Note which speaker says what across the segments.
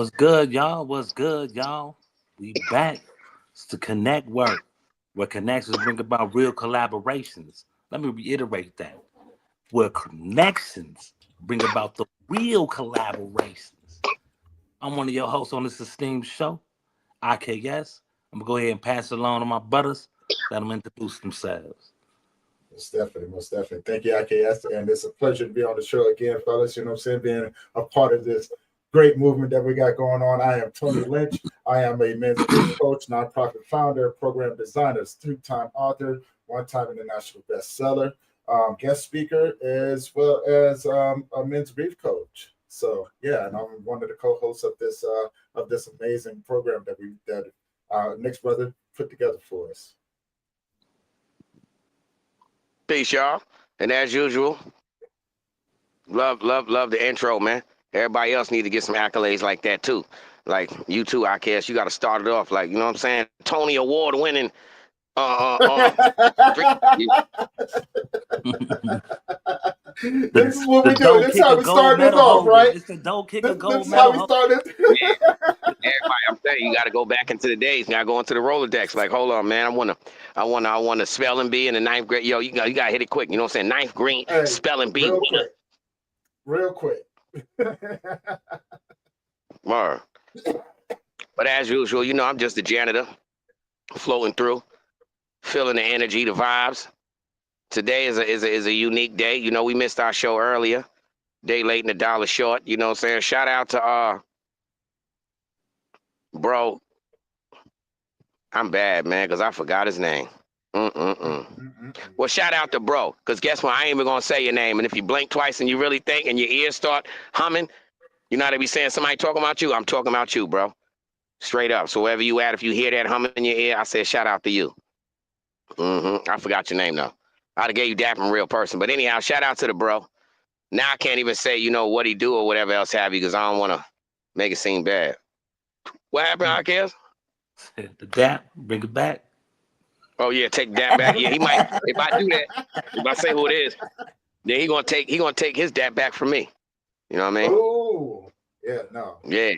Speaker 1: What's good, y'all? What's good, y'all? We back. It's the Connectwork, where connections bring about real collaborations. Let me reiterate that. Where connections bring about the real collaborations. I'm one of your hosts on this esteemed show, IKS. I'm gonna go ahead and pass it along to my brothers. Let them introduce themselves.
Speaker 2: Most definitely, most definitely. Thank you, IKS. And it's a pleasure to be on the show again, fellas. You know what I'm saying? Being a part of this great movement that we got going on. I am Tony Lynch. I am a men's grief coach, nonprofit founder, program designer, three-time author, one-time international bestseller, guest speaker, as well as a men's grief coach. So yeah, and I'm one of the co-hosts of this amazing program that Nick's brother put together for us.
Speaker 3: Peace, y'all. And as usual, love the intro, man. Everybody else need to get some accolades like that too. Like you too, I guess. You got to start it off like, you know what I'm saying? Tony Award winning.
Speaker 2: This is what we do. This is how we started this off, right?
Speaker 1: It's the dope kicker gold
Speaker 2: This is how
Speaker 1: medal.
Speaker 2: we started.
Speaker 3: Everybody, I'm saying you got to go back into the days. You got to go into the Rolodex. Like, hold on, man. I want to spelling bee in the ninth grade. Yo, you got to hit it quick. You know what I'm saying? Ninth grade spelling bee.
Speaker 2: Real quick.
Speaker 3: But as usual, you know, I'm just a janitor floating through, feeling the energy, the vibes. Today is a unique day. You know, we missed our show earlier. Day late and a dollar short. You know what I'm saying? Shout out to bro. I'm bad, man, because I forgot his name. Well, shout out to bro, because guess what? I ain't even going to say your name. And if you blink twice and you really think and your ears start humming, you know how they be saying somebody talking about you? I'm talking about you, bro. Straight up. So wherever you at, if you hear that humming in your ear, I said shout out to you. I forgot your name, though. I'd have gave you that from real person. But anyhow, shout out to the bro. Now I can't even say, you know, what he do or whatever else have you, because I don't want to make it seem bad. What happened, I guess?
Speaker 1: The dap, bring it back.
Speaker 3: Oh yeah, take that back. Yeah, he might. If I do that, if I say who it is, then he gonna take his dap back from me. You know what I mean?
Speaker 2: Oh, yeah, no.
Speaker 3: Yeah.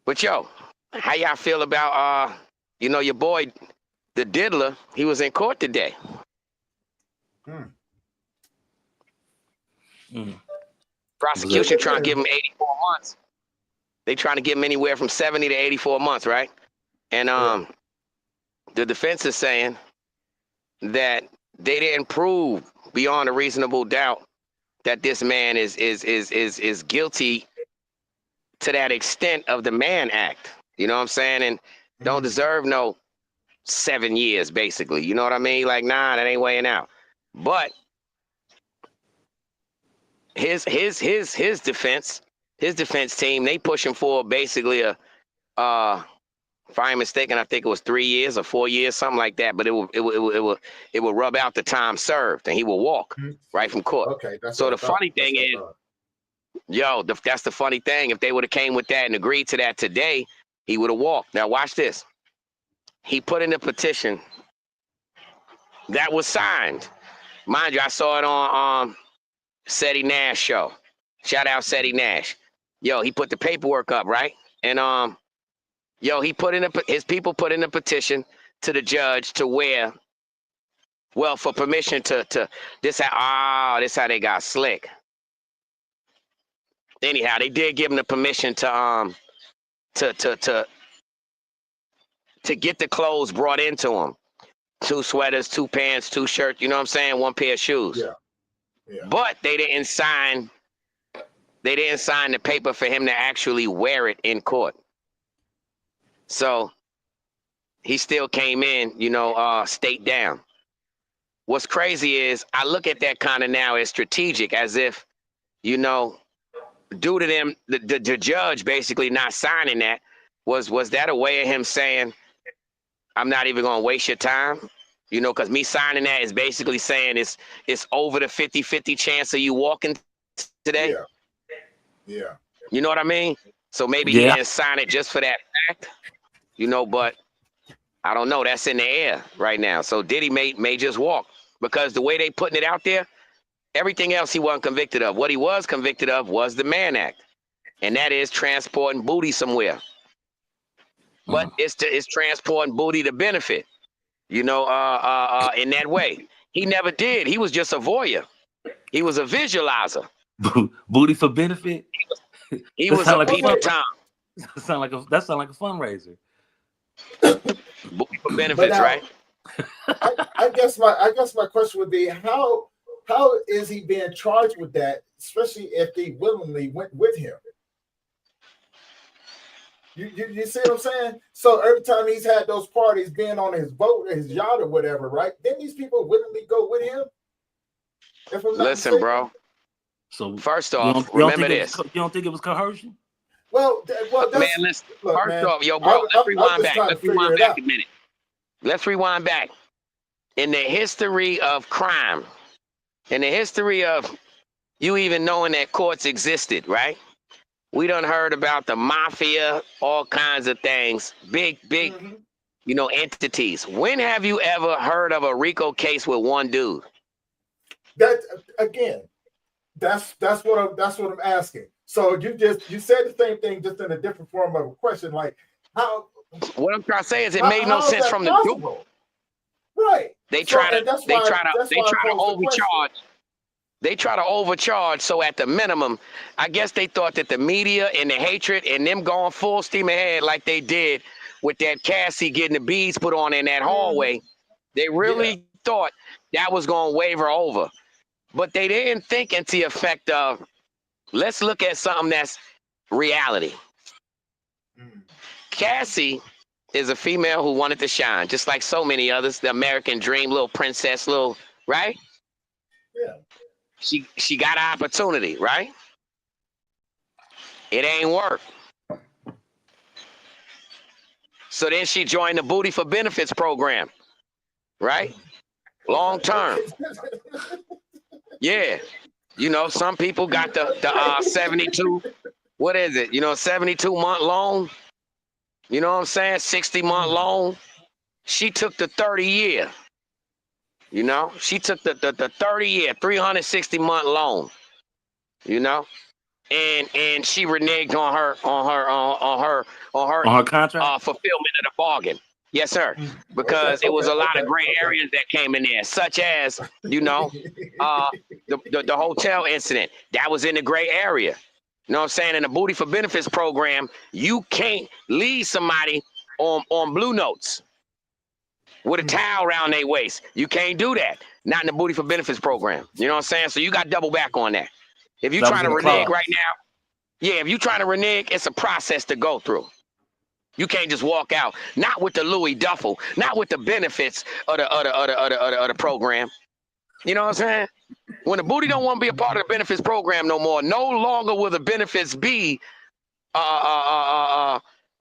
Speaker 3: But yo, how y'all feel about you know, your boy, the diddler? He was in court today. Prosecution trying to give him 84 months. They trying to give him anywhere from 70 to 84 months, right? And the defense is saying that they didn't prove beyond a reasonable doubt that this man is guilty to that extent of the Mann Act. You know what I'm saying? And don't deserve no 7 years, basically. You know what I mean? Like, nah, that ain't weighing out. But his defense team, they pushing for basically a if I ain't mistaken, I think it was 3 years or 4 years, something like that. But it will rub out the time served, and he will walk right from court.
Speaker 2: Okay.
Speaker 3: So the funny thing is, that's the funny thing. If they would have came with that and agreed to that today, he would have walked. Now watch this. He put in a petition that was signed. Mind you, I saw it on Seti Nash show. Shout out Seti Nash. Yo, he put the paperwork up, right? And he his people put in a petition to the judge to where, well, for permission to this how they got slick. Anyhow, they did give him the permission to get the clothes brought into him. 2 sweaters, 2 pants, 2 shirts, you know what I'm saying? 1 pair of shoes.
Speaker 2: Yeah.
Speaker 3: But they didn't sign the paper for him to actually wear it in court. So he still came in, you know, state down. What's crazy is I look at that kind of now as strategic, as if, you know, due to them, the judge basically not signing that, was that a way of him saying, I'm not even going to waste your time? You know, because me signing that is basically saying it's over the 50-50 chance of you walking today.
Speaker 2: Yeah.
Speaker 3: You know what I mean? So maybe he didn't sign it just for that fact, you know, but I don't know. That's in the air right now. So Diddy may just walk, because the way they putting it out there, everything else he wasn't convicted of. What he was convicted of was the Mann Act. and that is transporting booty somewhere. But it's transporting booty to benefit, in that way. He never did. He was just a voyeur. He was a visualizer.
Speaker 1: Booty for benefit.
Speaker 3: He
Speaker 1: That
Speaker 3: was
Speaker 1: sound
Speaker 3: a
Speaker 1: like a
Speaker 3: people
Speaker 1: fun-
Speaker 3: time.
Speaker 1: that sound like a fundraiser.
Speaker 3: Booty for benefits,
Speaker 2: now,
Speaker 3: right?
Speaker 2: I guess my question would be how is he being charged with that, especially if they willingly went with him? You see what I'm saying? So every time he's had those parties, being on his boat, his yacht, or whatever, right? Then these people willingly go with him. If I'm not
Speaker 3: Listen,
Speaker 2: mistaken.
Speaker 3: bro.
Speaker 2: So
Speaker 3: first off, remember this.
Speaker 1: You don't think it was coercion?
Speaker 2: Well, that's,
Speaker 3: man. Listen.
Speaker 2: Look,
Speaker 3: first
Speaker 2: man,
Speaker 3: off, yo, bro. Let's rewind back. Let's rewind back a minute. Let's rewind back. In the history of crime, in the history of you even knowing that courts existed, right? We done heard about the mafia, all kinds of things, big, entities. When have you ever heard of a RICO case with one dude?
Speaker 2: That again, that's what I'm asking. So you said the same thing, just in a different form of a question. Like how?
Speaker 3: What I'm trying to say is it made no sense from the
Speaker 2: possible? Right.
Speaker 3: They try to overcharge. They try to overcharge, so at the minimum, I guess they thought that the media and the hatred and them going full steam ahead like they did with that Cassie getting the beads put on in that hallway, they really thought that was going to waver over. But they didn't think into the effect of, let's look at something that's reality. Cassie is a female who wanted to shine, just like so many others, the American dream, little princess, right?
Speaker 2: Yeah.
Speaker 3: She got an opportunity, right? It ain't work. So then she joined the Booty for Benefits program, right? Long term. Yeah. Some people got the 72, what is it? 72-month loan. You know what I'm saying? 60-month loan. She took the 30-year. She took the 30-year, 360-month loan. And she reneged on her
Speaker 1: contract,
Speaker 3: fulfillment of the bargain. Yes, sir. Because it was a lot of gray areas that came in there, such as the hotel incident that was in the gray area. You know what I'm saying? In the Booty for Benefits program, you can't leave somebody on Blue Notes with a towel around their waist. You can't do that. Not in the Booty for Benefits program. You know what I'm saying? So you got to double back on that. If you're trying to renege right now, if you're trying to renege, it's a process to go through. You can't just walk out. Not with the Louis Duffel. Not with the benefits of the program. You know what I'm saying? When the booty don't want to be a part of the benefits program no more, no longer will the benefits be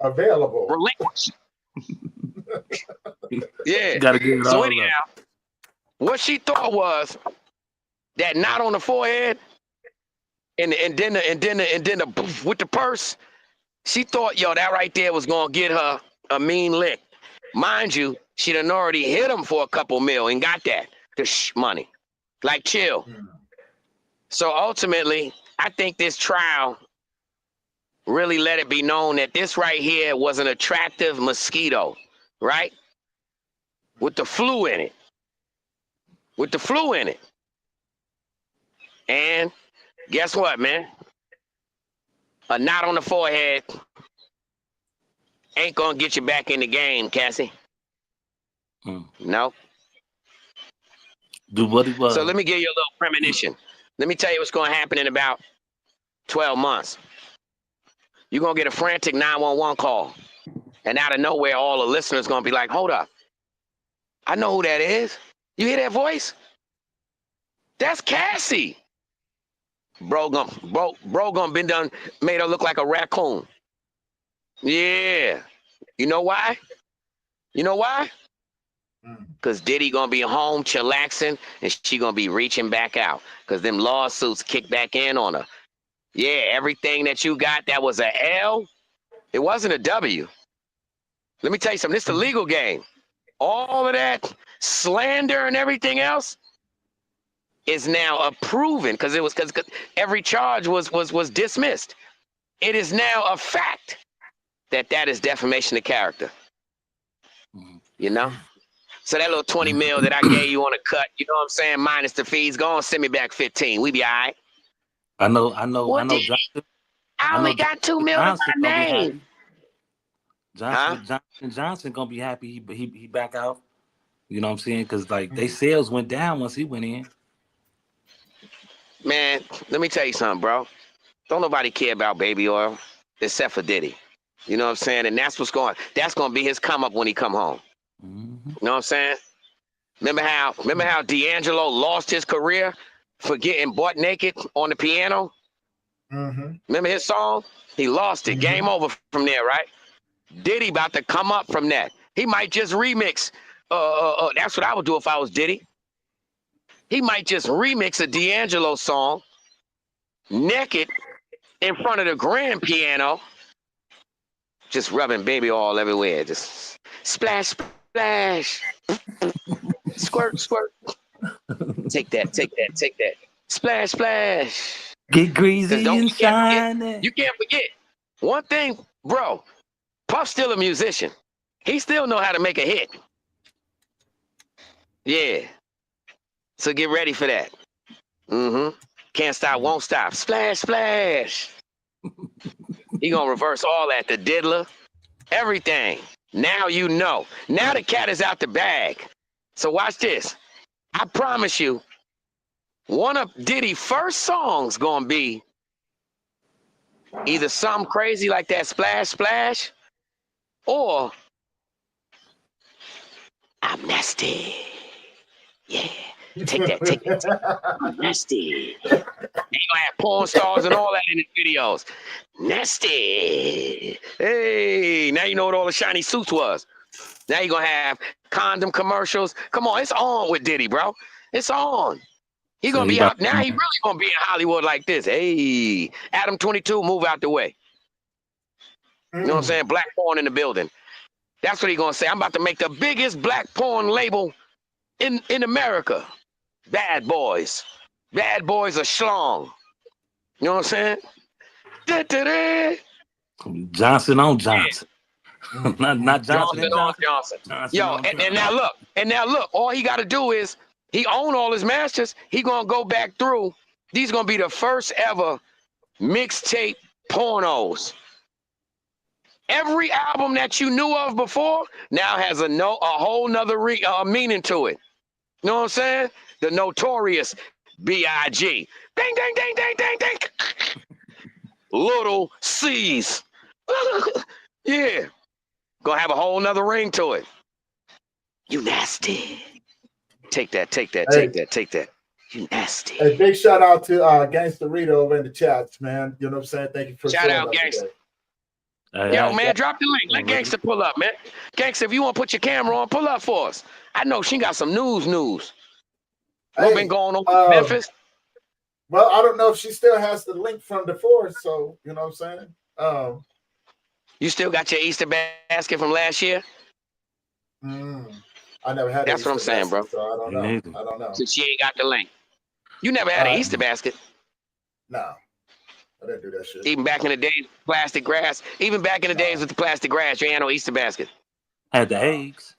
Speaker 2: available.
Speaker 3: Relinquished. Yeah.
Speaker 1: Gotta get it
Speaker 3: so
Speaker 1: all
Speaker 3: anyhow,
Speaker 1: up.
Speaker 3: What she thought was that knot on the forehead and then with the purse, she thought, that right there was gonna get her a mean lick. Mind you, she done already hit him for a couple mil and got that. The money. Like chill. So ultimately, I think this trial really let it be known that this right here was an attractive mosquito, right? With the flu in it. And guess what, man? A knot on the forehead ain't gonna get you back in the game, Cassie. No.
Speaker 1: Do what he was.
Speaker 3: So let me give you a little premonition. Let me tell you what's gonna happen in about 12 months. You're gonna get a frantic 911 call. And out of nowhere, all the listeners gonna be like, hold up. I know who that is. You hear that voice? That's Cassie. Bro gonna been done, made her look like a raccoon. Yeah. You know why? Because Diddy gonna be home chillaxing and she gonna be reaching back out. Because them lawsuits kick back in on her. Yeah, everything that you got that was a L, it wasn't a W. Let me tell you something, this is the legal game. All of that slander and everything else is now proven because every charge was dismissed. it is now a fact that is defamation of character. You know? So that little 20 mil that I gave you on a cut, you know what I'm saying, minus the fees, go on, send me back 15. We be all right.
Speaker 1: I know
Speaker 3: Johnson, I
Speaker 1: I
Speaker 3: only
Speaker 1: know
Speaker 3: got 2
Speaker 1: Johnson
Speaker 3: mil to
Speaker 1: Johnson
Speaker 3: my
Speaker 1: gonna be
Speaker 3: name.
Speaker 1: happy.
Speaker 3: Huh?
Speaker 1: Johnson gonna be happy he back out. You know what I'm saying? Because like they sales went down once he went in.
Speaker 3: Man, let me tell you something, bro. Don't nobody care about baby oil except for Diddy. You know what I'm saying? And that's going to be his come up when he come home.
Speaker 1: Mm-hmm.
Speaker 3: You know what I'm saying? Remember how D'Angelo lost his career for getting butt naked on the piano?
Speaker 2: Mm-hmm.
Speaker 3: Remember his song? He lost it. Game over from there, right? Diddy about to come up from that. He might just remix. That's what I would do if I was Diddy. He might just remix a D'Angelo song naked in front of the grand piano, just rubbing baby all everywhere. Just splash, splash, squirt, squirt. Take that. Splash, splash.
Speaker 1: Get
Speaker 3: Because
Speaker 1: greasy and
Speaker 3: you can't forget.
Speaker 1: shiny.
Speaker 3: You can't forget one thing, bro. Puff's still a musician. He still know how to make a hit. Yeah. So get ready for that. Mm-hmm. Can't stop, won't stop. Splash, splash. He gonna reverse all that. The diddler, everything. Now you know. Now the cat is out the bag. So watch this. I promise you, one of Diddy's first songs gonna be either something crazy like that splash, splash, or I'm nasty. Yeah. Take that. I'm nasty. And you gonna have porn stars and all that in the videos. Nasty. Hey, now you know what all the shiny suits was. Now you're gonna have condom commercials. Come on, it's on with Diddy, bro. It's on. He
Speaker 1: So
Speaker 3: gonna
Speaker 1: he
Speaker 3: be
Speaker 1: about
Speaker 3: out now. He really gonna be in Hollywood like this. Hey, Adam 22, move out the way. You know what I'm saying? Black porn in the building. That's what he gonna say. I'm about to make the biggest black porn label in America. Bad Boys. Bad Boys are schlong. You know what I'm saying? Da-da-da.
Speaker 1: Johnson on Johnson. not Johnson
Speaker 3: Johnson
Speaker 1: and
Speaker 3: on
Speaker 1: Johnson.
Speaker 3: Johnson.
Speaker 1: Johnson
Speaker 3: Yo,
Speaker 1: on
Speaker 3: and
Speaker 1: Johnson.
Speaker 3: now look, all he gotta do is he own all his masters. He gonna go back through. These gonna be the first ever mixtape pornos. Every album that you knew of before now has a whole nother meaning to it. You know what I'm saying? The Notorious B.I.G. Ding, ding, ding, ding, ding, ding. Little C's. Yeah. Gonna have a whole nother ring to it. You nasty. Take that. You nasty.
Speaker 2: Hey, big shout out to Gangsta Rita over in the chats, man. You know what I'm saying? Thank you for
Speaker 3: Shout
Speaker 2: showing
Speaker 3: out,
Speaker 2: up
Speaker 3: Gangsta.
Speaker 2: today.
Speaker 3: Yo, man, drop the link. Let Gangsta pull up, man. Gangsta, if you want to put your camera on, pull up for us. I know she got some news. What been going on in Memphis?
Speaker 2: Well, I don't know if she still has the link from before, so you know what I'm saying?
Speaker 3: You still got your Easter basket from last year?
Speaker 2: I never had
Speaker 3: That's what I'm saying, bro.
Speaker 2: So I don't know. I don't know.
Speaker 3: So she ain't got the link. You never had an Easter basket?
Speaker 2: No. I didn't do that shit.
Speaker 3: Even back in the days, plastic grass. Even back in the days with the plastic grass, you ain't had no Easter basket.
Speaker 1: Had the eggs.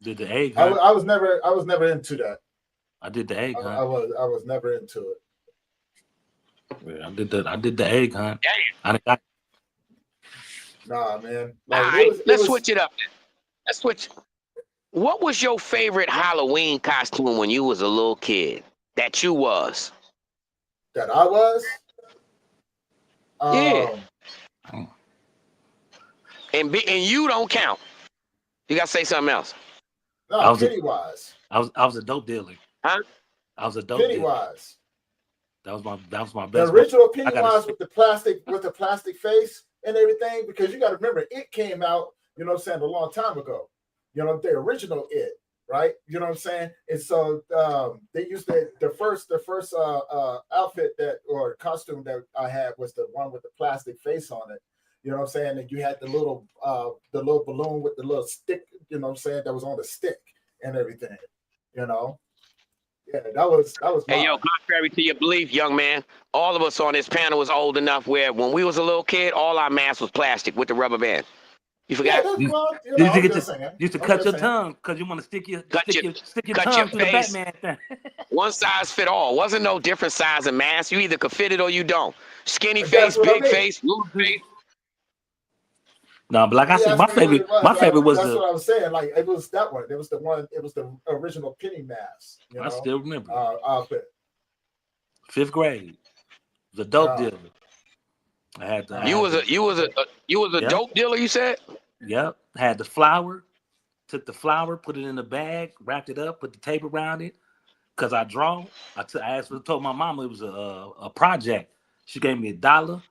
Speaker 1: Did the egg
Speaker 2: I
Speaker 1: hunt?
Speaker 2: was never into that.
Speaker 1: I did the egg hunt.
Speaker 2: I was never into it.
Speaker 1: Yeah, I did the egg hunt.
Speaker 2: Nah, man.
Speaker 3: Like, all right, let's switch it up. Let's switch. What was your favorite Halloween costume when you was a little kid? That you was?
Speaker 2: That I was?
Speaker 3: Yeah. And you don't count. You gotta say something else.
Speaker 2: No, Pennywise.
Speaker 1: I was a dope dealer.
Speaker 3: Huh?
Speaker 1: I was a dope dealer.
Speaker 2: Pennywise.
Speaker 1: That was my best.
Speaker 2: The original Pennywise with the plastic face and everything, because you got to remember it came out, you know what I'm saying, a long time ago. You know, the original It, right? You know what I'm saying? And so they used the first outfit or costume that I had was the one with the plastic face on it. You know what I'm saying? And you had the little balloon with the little stick, you know what I'm saying, that was on the stick and everything, you know. Yeah, that was
Speaker 3: Hey, yo,
Speaker 2: mine.
Speaker 3: contrary to your belief, young man, all of us on this panel was old enough where when we was a little kid, all our masks was plastic with the rubber band. You
Speaker 2: Yeah,
Speaker 3: forgot?
Speaker 2: that's
Speaker 1: You,
Speaker 2: well,
Speaker 1: you used to
Speaker 2: I'm
Speaker 1: get
Speaker 2: just
Speaker 1: to,
Speaker 2: saying.
Speaker 1: you used to
Speaker 2: I'm
Speaker 1: cut
Speaker 2: just
Speaker 1: your
Speaker 2: saying.
Speaker 1: tongue because you want to
Speaker 3: Cut your
Speaker 1: stick your
Speaker 3: cut your
Speaker 1: tongue through the
Speaker 3: face.
Speaker 1: Batman thing.
Speaker 3: One size fit all. Wasn't no different size of mask. You either could fit it or you don't. Skinny
Speaker 2: That's
Speaker 3: face,
Speaker 2: what I
Speaker 3: big
Speaker 2: mean.
Speaker 3: face, little face.
Speaker 1: No, but like I
Speaker 2: You
Speaker 1: said,
Speaker 2: asked me what it was.
Speaker 1: my favorite was
Speaker 2: That's
Speaker 1: the.
Speaker 2: what I was saying. Like it was that one. It was the one. It was the original penny mask.
Speaker 1: I still remember
Speaker 2: Outfit.
Speaker 1: 5th grade. The dope
Speaker 2: Uh,
Speaker 1: dealer. I
Speaker 3: You
Speaker 1: had
Speaker 3: was
Speaker 1: the.
Speaker 3: a
Speaker 1: Yep,
Speaker 3: dope dealer. You said.
Speaker 1: yep. Had the flour. Took the flour, put it in a bag, wrapped it up, put the tape around it. Cause I draw. Told my mama it was a project. She gave me $1.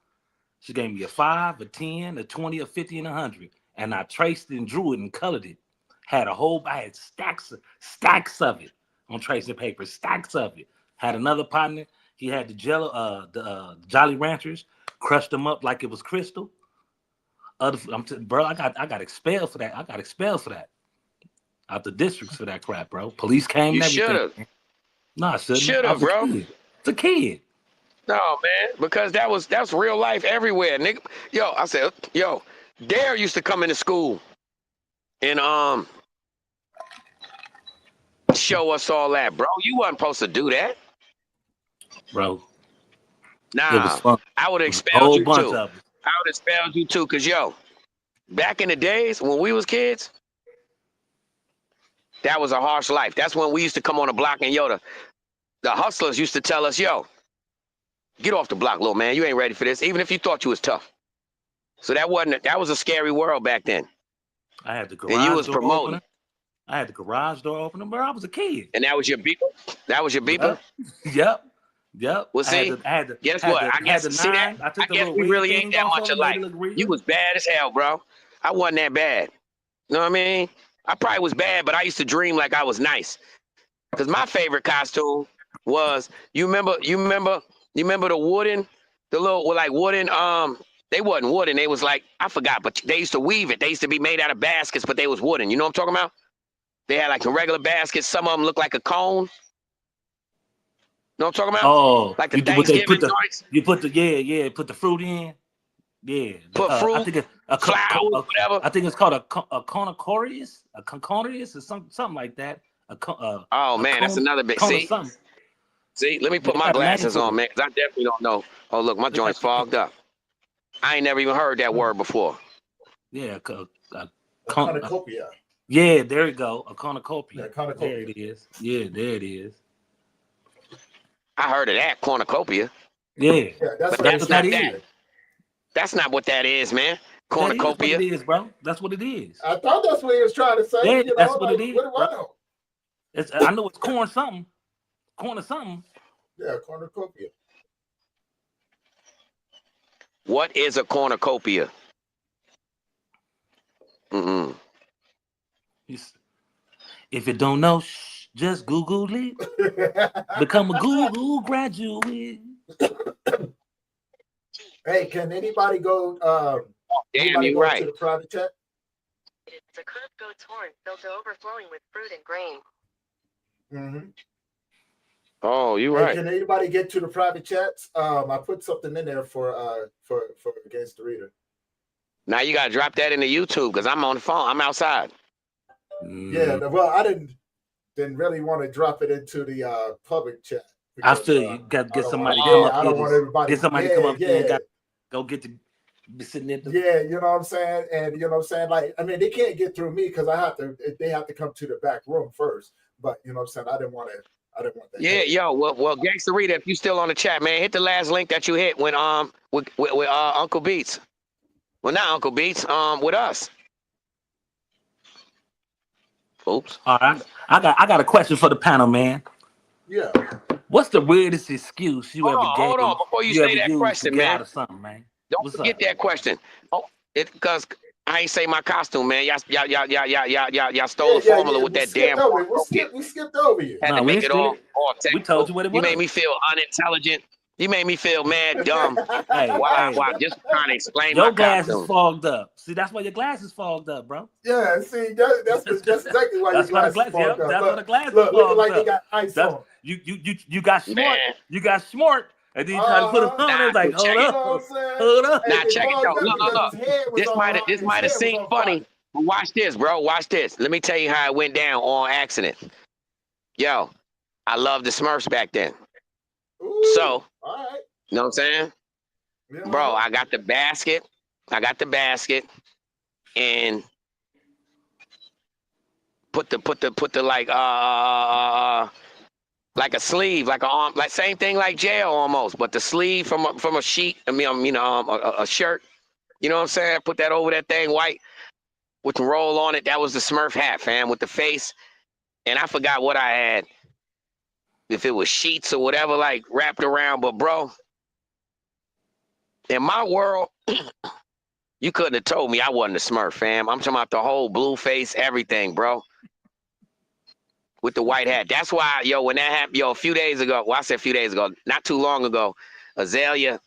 Speaker 1: She gave me a 5, a 10, a 20, a 50, and 100. And I traced it and drew it and colored it. I had stacks of it on tracing paper, stacks of it. Had another partner. He had the Jello, Jolly Ranchers, crushed them up like it was crystal. Bro, I got expelled for that. I got expelled for that out the districts for that crap, bro. Police came
Speaker 3: You
Speaker 1: and
Speaker 3: should
Speaker 1: everything.
Speaker 3: have.
Speaker 1: No, I shouldn't have.
Speaker 3: Should
Speaker 1: I
Speaker 3: have,
Speaker 1: was a
Speaker 3: bro.
Speaker 1: kid. It's a kid.
Speaker 3: No, man, because that's real life everywhere, nigga. Yo, I said, yo, Dare used to come into school and show us all that, bro. You wasn't supposed to do that.
Speaker 1: Bro, it was
Speaker 3: Nah,
Speaker 1: fun.
Speaker 3: I would have
Speaker 1: It was a
Speaker 3: expelled
Speaker 1: whole
Speaker 3: you
Speaker 1: bunch
Speaker 3: too.
Speaker 1: of us.
Speaker 3: I would have expelled you too, cause yo, back in the days when we was kids, that was a harsh life. That's when we used to come on the block and the hustlers used to tell us, yo, get off the block, little man. You ain't ready for this, even if you thought you was tough. So that was a scary world back then.
Speaker 1: I had the
Speaker 3: And you
Speaker 1: garage
Speaker 3: was
Speaker 1: door
Speaker 3: promoting.
Speaker 1: opener. Bro. I was a kid.
Speaker 3: And that was your beeper? That was your beeper?
Speaker 1: Yep. Yep. Yep.
Speaker 3: Well, see, guess what? I
Speaker 1: had
Speaker 3: guess,
Speaker 1: the
Speaker 3: see that?
Speaker 1: 9. I
Speaker 3: I
Speaker 1: took the
Speaker 3: guess
Speaker 1: little
Speaker 3: we
Speaker 1: red
Speaker 3: really ain't
Speaker 1: thing
Speaker 3: that
Speaker 1: off
Speaker 3: much
Speaker 1: of it, made it
Speaker 3: alike.
Speaker 1: look
Speaker 3: You
Speaker 1: real.
Speaker 3: was bad as hell, bro. I wasn't that bad. You know what I mean? I probably was bad, but I used to dream like I was nice. Because my favorite costume was, you remember the little, well, like wooden, they wasn't wooden. They was like, I forgot, but they used to weave it. They used to be made out of baskets, but they was wooden. You know what I'm talking about? They had like a regular basket. Some of them looked like a cone. You know what I'm talking about?
Speaker 1: Oh,
Speaker 3: Like the
Speaker 1: you do what they
Speaker 3: Thanksgiving joints.
Speaker 1: put the fruit in. Yeah.
Speaker 3: Put
Speaker 1: I
Speaker 3: fruit,
Speaker 1: think
Speaker 3: flowers, whatever.
Speaker 1: I think it's called a concordius or something like that.
Speaker 3: Oh
Speaker 1: A
Speaker 3: man, that's
Speaker 1: cone
Speaker 3: another big.
Speaker 1: cone of something.
Speaker 3: See, let me
Speaker 1: Yeah,
Speaker 3: put
Speaker 1: they
Speaker 3: my
Speaker 1: got a name
Speaker 3: glasses
Speaker 1: for
Speaker 3: on,
Speaker 1: it.
Speaker 3: man, because I definitely don't know. Oh look, my
Speaker 1: They got
Speaker 3: joint's fogged up. I ain't never even heard that word before.
Speaker 1: yeah,
Speaker 2: a cornucopia.
Speaker 1: yeah, there you go. A cornucopia.
Speaker 2: Yeah,
Speaker 1: There
Speaker 2: cornucopia.
Speaker 1: it is. Yeah, there it is.
Speaker 3: I heard of that cornucopia,
Speaker 1: Yeah.
Speaker 2: Yeah, that's
Speaker 3: but
Speaker 2: what
Speaker 1: That's
Speaker 2: he's
Speaker 3: that's
Speaker 1: what
Speaker 2: trying
Speaker 1: that
Speaker 3: not
Speaker 2: to
Speaker 3: that.
Speaker 1: is.
Speaker 2: say.
Speaker 3: That's not what that is, man.
Speaker 1: That is what it
Speaker 3: Cornucopia.
Speaker 1: is, bro. That's what it is.
Speaker 2: I thought that's what he was trying to say.
Speaker 1: Yeah,
Speaker 2: You
Speaker 1: that's
Speaker 2: know,
Speaker 1: what it
Speaker 2: like
Speaker 1: is,
Speaker 2: what do
Speaker 1: bro.
Speaker 2: I know?
Speaker 1: I know it's corn something. Corn or something.
Speaker 2: Yeah, cornucopia.
Speaker 3: What is a cornucopia? Mm-mm.
Speaker 1: If you don't know, just Google it. Become a Google graduate.
Speaker 2: Hey, can anybody go?
Speaker 3: Damn,
Speaker 2: Anybody
Speaker 3: you
Speaker 2: go
Speaker 3: right.
Speaker 2: to the private chat?
Speaker 4: It's a curved goat's horn filled to overflowing with fruit and grain.
Speaker 2: Mm-hmm.
Speaker 3: Oh, you
Speaker 2: Hey,
Speaker 3: right.
Speaker 2: can anybody get to the private chats? I put something in there for Against the Reader.
Speaker 3: Now you gotta drop that into YouTube because I'm on the phone. I'm outside.
Speaker 2: Yeah, well, I didn't really want to drop it into the public chat.
Speaker 1: I
Speaker 2: Because,
Speaker 1: feel you got to get somebody
Speaker 3: wanna-
Speaker 1: come up
Speaker 2: I
Speaker 1: here.
Speaker 2: don't want everybody.
Speaker 1: Get somebody
Speaker 2: yeah,
Speaker 1: come up
Speaker 2: yeah.
Speaker 1: here and go get the be sitting there.
Speaker 2: Yeah, you know what I'm saying? And you know what I'm saying? Like, I mean, they can't get through me because they have to come to the back room first. But you know what I'm saying? I didn't want that.
Speaker 3: Yeah, yo, well, Gangsta Rita, if you still on the chat, man, hit the last link that you hit when with Uncle Beats. Well, not Uncle Beats, with us. Oops.
Speaker 1: All right, I got a question for the panel, man.
Speaker 2: Yeah.
Speaker 1: What's the weirdest excuse you ever gave?
Speaker 3: Hold on, before you
Speaker 1: you
Speaker 3: say
Speaker 1: ever
Speaker 3: that
Speaker 1: used to
Speaker 3: question,
Speaker 1: get
Speaker 3: man.
Speaker 1: out of something, man?
Speaker 3: Don't
Speaker 1: What's
Speaker 3: forget
Speaker 1: up?
Speaker 3: that question. Oh, because I ain't say my costume, man. Y'all stole the formula with that damn.
Speaker 2: We skipped over you.
Speaker 3: Had
Speaker 1: No,
Speaker 3: to
Speaker 1: we
Speaker 3: make
Speaker 1: ain't
Speaker 3: it
Speaker 1: steal
Speaker 3: all
Speaker 1: it. We
Speaker 3: technical.
Speaker 1: told you what it
Speaker 3: You made
Speaker 1: was.
Speaker 3: me feel unintelligent. You made me feel mad dumb
Speaker 1: Hey, hey,
Speaker 3: while just trying to explain my
Speaker 1: your glasses
Speaker 3: costume.
Speaker 1: fogged up. See, that's why your glasses fogged up, bro.
Speaker 2: Yeah, see, that's exactly why your
Speaker 1: That's why the
Speaker 2: glasses
Speaker 1: glass.
Speaker 2: fogged
Speaker 1: Yep,
Speaker 2: up.
Speaker 1: that's why the glasses
Speaker 2: Look, looking
Speaker 1: fogged
Speaker 2: like they
Speaker 1: up.
Speaker 2: got ice
Speaker 1: That's
Speaker 2: on.
Speaker 1: you got smart.
Speaker 3: Man,
Speaker 1: You got smart, and then you try to put them
Speaker 2: Uh-huh.
Speaker 1: on. It
Speaker 3: nah,
Speaker 1: was like,
Speaker 3: so
Speaker 1: hold
Speaker 3: check
Speaker 2: You
Speaker 3: it.
Speaker 2: know
Speaker 1: up,
Speaker 2: what I'm saying?
Speaker 1: hold up.
Speaker 2: Hey,
Speaker 3: Nah,
Speaker 2: it
Speaker 3: check it though.
Speaker 2: fogged up because
Speaker 3: Look.
Speaker 2: his head was
Speaker 3: This
Speaker 2: on.
Speaker 3: might have this
Speaker 2: His
Speaker 3: might have
Speaker 2: head was
Speaker 3: seemed
Speaker 2: on fire.
Speaker 3: funny, but watch this, bro. Watch this. Let me tell you how it went down on accident. Yo, I loved the Smurfs back then.
Speaker 2: Ooh,
Speaker 3: So,
Speaker 2: all right.
Speaker 3: you know what I'm saying?
Speaker 2: You
Speaker 3: Bro,
Speaker 2: know,
Speaker 3: I got the basket. And put the like a sleeve, like a arm, like same thing like jail almost, but the sleeve from a sheet. I mean, a shirt. You know what I'm saying? Put that over that thing white with the roll on it. That was the Smurf hat, fam, with the face. And I forgot what I had, if it was sheets or whatever, like wrapped around. But bro, in my world, you couldn't have told me I wasn't a Smurf, fam. I'm talking about the whole blue face, everything, bro. With the white hat. That's why, yo, when that happened, yo, a few days ago, well, I said a few days ago, not too long ago, Azalea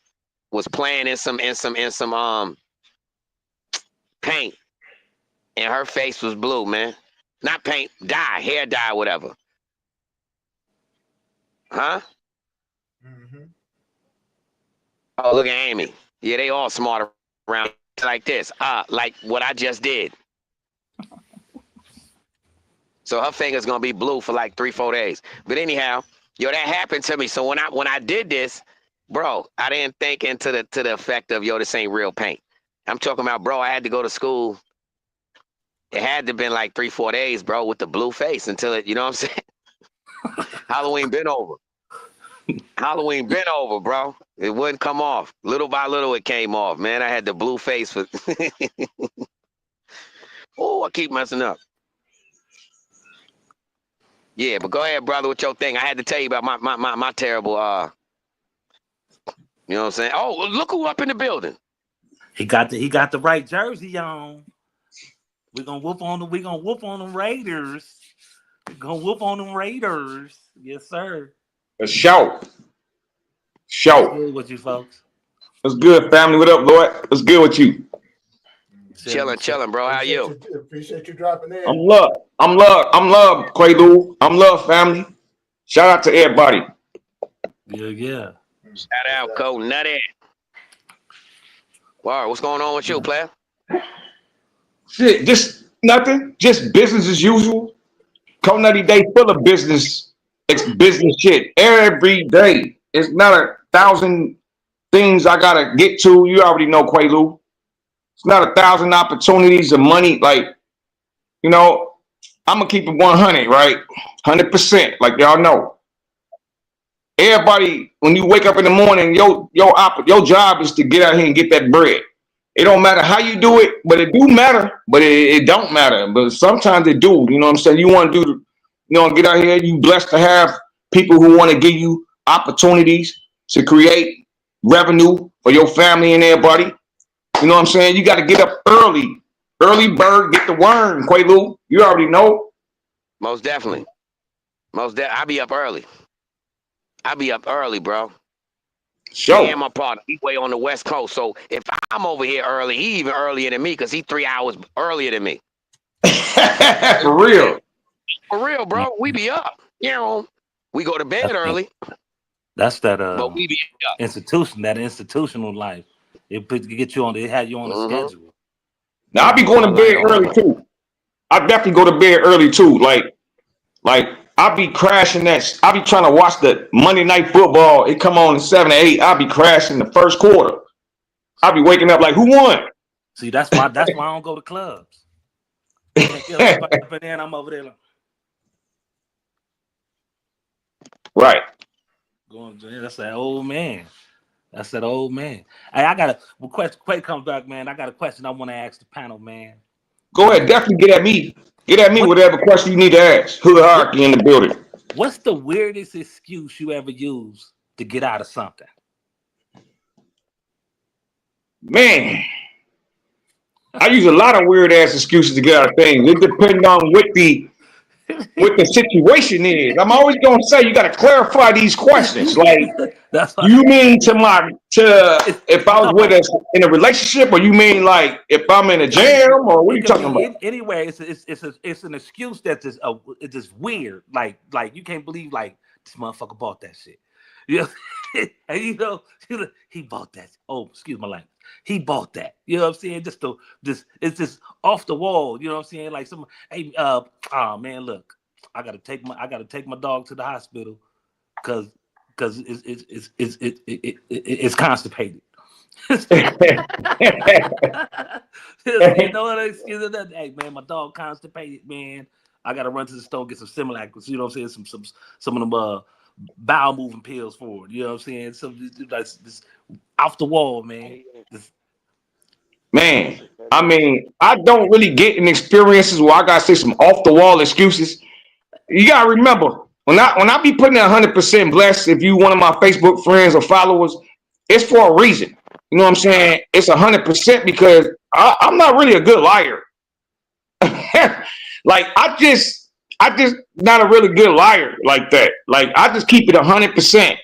Speaker 3: was playing in some paint, and her face was blue, man. Not paint, dye, hair dye, whatever. Huh?
Speaker 2: mm-hmm.
Speaker 3: Oh, look at Amy. Yeah, they all smart around like this. Like what I just did. So her finger's gonna be blue for like 3-4 days. But anyhow, yo, that happened to me. So when I did this, bro, I didn't think into the effect of, yo, this ain't real paint. I'm talking about, bro, I had to go to school. It had to have been like 3-4 days, bro, with the blue face until it, you know what I'm saying? Halloween been over. Halloween been over, bro. It wouldn't come off. Little by little, it came off, man. I had the blue face for. Oh, I keep messing up. Yeah, but go ahead, brother, with your thing. I had to tell you about my terrible. You know what I'm saying? Oh, look who up in the building.
Speaker 1: He got the right jersey on. We're gonna whoop on them. We're gonna whoop on them Raiders. We're gonna whoop on them Raiders. Yes, sir.
Speaker 5: A shout.
Speaker 1: What's
Speaker 5: Shout.
Speaker 1: good with you folks?
Speaker 5: What's good, family? What up, Lord? What's good with you?
Speaker 1: Chilling,
Speaker 3: Chilling, bro. How you?
Speaker 2: Appreciate you dropping in.
Speaker 5: I'm love. I'm love, Quaalude. I'm love, family. Shout out to everybody.
Speaker 1: Yeah, yeah.
Speaker 3: Shout out, Cole Nutty. Wow, what's going on with you, player?
Speaker 5: Shit, just nothing. Just business as usual. Nutty Day full of business. It's business shit every day. It's not 1,000 things I gotta get to. You already know, Quaalude. It's not 1,000 opportunities of money. Like, you know, I'm gonna keep it 100, right? 100%, like y'all know. Everybody, when you wake up in the morning, your job is to get out here and get that bread. It don't matter how you do it, but it do matter. But it don't matter. But sometimes it do. You know what I'm saying? You want to do, get out here. You blessed to have people who want to give you opportunities to create revenue for your family and everybody. You know what I'm saying? You got to get up early. Early bird, get the worm, Quaalude. You already know.
Speaker 3: Most definitely. I be up early. I be up early, bro. Me and
Speaker 5: Show.
Speaker 3: my partner, he way on the West Coast. So if I'm over here early, he even earlier than me because he 3 hours earlier than me.
Speaker 5: For real.
Speaker 3: For real,
Speaker 1: Yeah.
Speaker 3: bro. We be up. You know, we go to bed
Speaker 1: That's that.
Speaker 3: early,
Speaker 1: That's that.
Speaker 3: but we be up.
Speaker 1: Institution. That institutional life. It get you on. It had you on the
Speaker 3: Mm-hmm.
Speaker 1: schedule.
Speaker 5: Now I be
Speaker 3: All
Speaker 5: going
Speaker 3: my
Speaker 5: to bed
Speaker 3: life.
Speaker 5: early too. I definitely go to bed early too. Like I be crashing that. I be trying to watch the Monday Night Football. It come on at 7 or 8. I be crashing the first quarter. I be waking up like, who won?
Speaker 1: See, that's why I don't go to clubs. Can't get everybody up in there, and I'm over there like,
Speaker 5: Right.
Speaker 1: going. That's that old man. That's that old man. Hey, I got a question. Quay comes back, man. I got a question I want to ask the panel, man.
Speaker 5: Go ahead. Definitely get at me. Get at me
Speaker 1: What
Speaker 5: whatever question you need to ask. Hood
Speaker 1: what
Speaker 5: hierarchy in the building.
Speaker 1: what's the weirdest excuse you ever used to get out of something?
Speaker 5: Man, I use a lot of weird ass excuses to get out of things. It depends on what the situation is. I'm always gonna say you got to clarify these questions. Like,
Speaker 1: That's why
Speaker 5: you mean
Speaker 1: it's
Speaker 5: if I was with
Speaker 1: no.
Speaker 5: us in a relationship, or you mean like if I'm in a
Speaker 1: It could be.
Speaker 5: jam, or what are
Speaker 1: It
Speaker 5: you
Speaker 1: could
Speaker 5: talking
Speaker 1: be
Speaker 5: about?
Speaker 1: anywhere. It's an excuse that's just it's just weird. Like you can't believe like this motherfucker bought that shit. You know, and he bought that. Oh, excuse my language. He bought that. You know what I'm saying? Just it's just off the wall. You know what I'm saying? Like some hey oh man, look, I gotta take my dog to the hospital because it's constipated. You know what excuse that? Hey man, my dog constipated, man. I gotta run to the store get some Similac, you know what I'm saying? Some of them bowel moving pills for it. You know what I'm saying? Some that's this off the wall, man. This,
Speaker 5: Man, I mean, I don't really get in experiences where I gotta say some off the wall excuses. You gotta remember when I be putting 100% blessed. If you one of my Facebook friends or followers, it's for a reason. You know what I'm saying? It's 100% because I'm not really a good liar. Like I just not a really good liar like that. Like I just keep it 100%,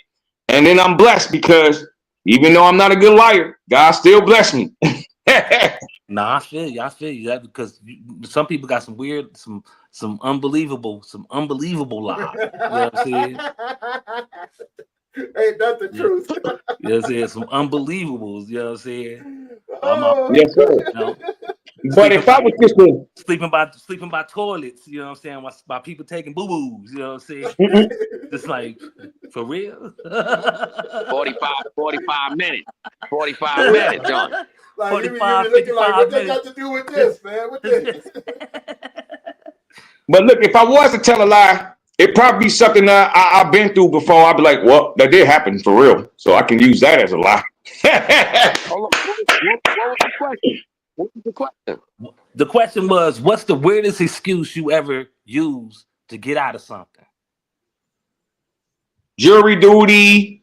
Speaker 5: and then I'm blessed because even though I'm not a good liar, God still bless me.
Speaker 1: nah, I feel you that because some people got some weird, some unbelievable lies. You know what I'm saying?
Speaker 2: Ain't that the
Speaker 1: Yeah.
Speaker 2: truth?
Speaker 1: You know what I'm saying? Some unbelievables, you know what I'm saying? I'm out,
Speaker 2: Oh.
Speaker 5: Yes, sir.
Speaker 1: you know,
Speaker 5: But
Speaker 1: sleeping
Speaker 5: if I
Speaker 1: by
Speaker 5: was just a,
Speaker 1: sleeping by toilets, you know what I'm saying? By people taking boo-boos, you know what I'm saying? Just like for real.
Speaker 3: 45 minutes. 45 minutes, John.
Speaker 2: Like you be
Speaker 1: 45,
Speaker 2: looking like,
Speaker 1: 55
Speaker 2: what they
Speaker 1: minutes.
Speaker 2: got to do with this, man? What this?
Speaker 5: but look, if I was to tell a lie, it probably be something that I've been through before. I'd be like, well, that did happen for real, so I can use that as a lie.
Speaker 3: Hold on. What was the question? What was the question?
Speaker 1: The question was, what's the weirdest excuse you ever use to get out of something?
Speaker 5: Jury duty,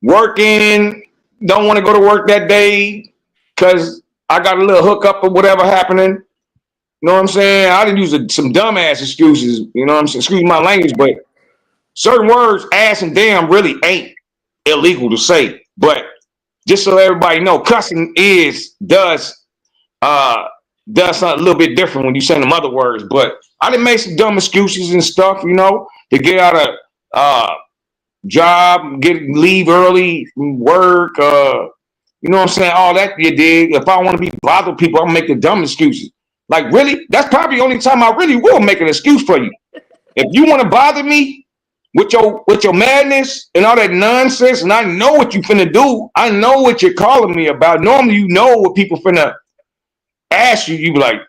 Speaker 5: working, don't want to go to work that day because I got a little hookup or whatever happening. You know what I'm saying? I didn't use some dumbass excuses. You know what I'm saying? Excuse my language, but certain words, ass and damn, really ain't illegal to say. But just so everybody know, cussing uh does something a little bit different when you say them other words. But I done made some dumb excuses and stuff, you know, to get out of job, leave early from work, you know what I'm saying? All that you did. If I want to be bother people, I'm making dumb excuses. Like really, that's probably the only time I really will make an excuse for you. If you want to bother me with your madness and all that nonsense, and I know what you finna do, I know what you're calling me about. Normally, you know what people finna ask you. You be like,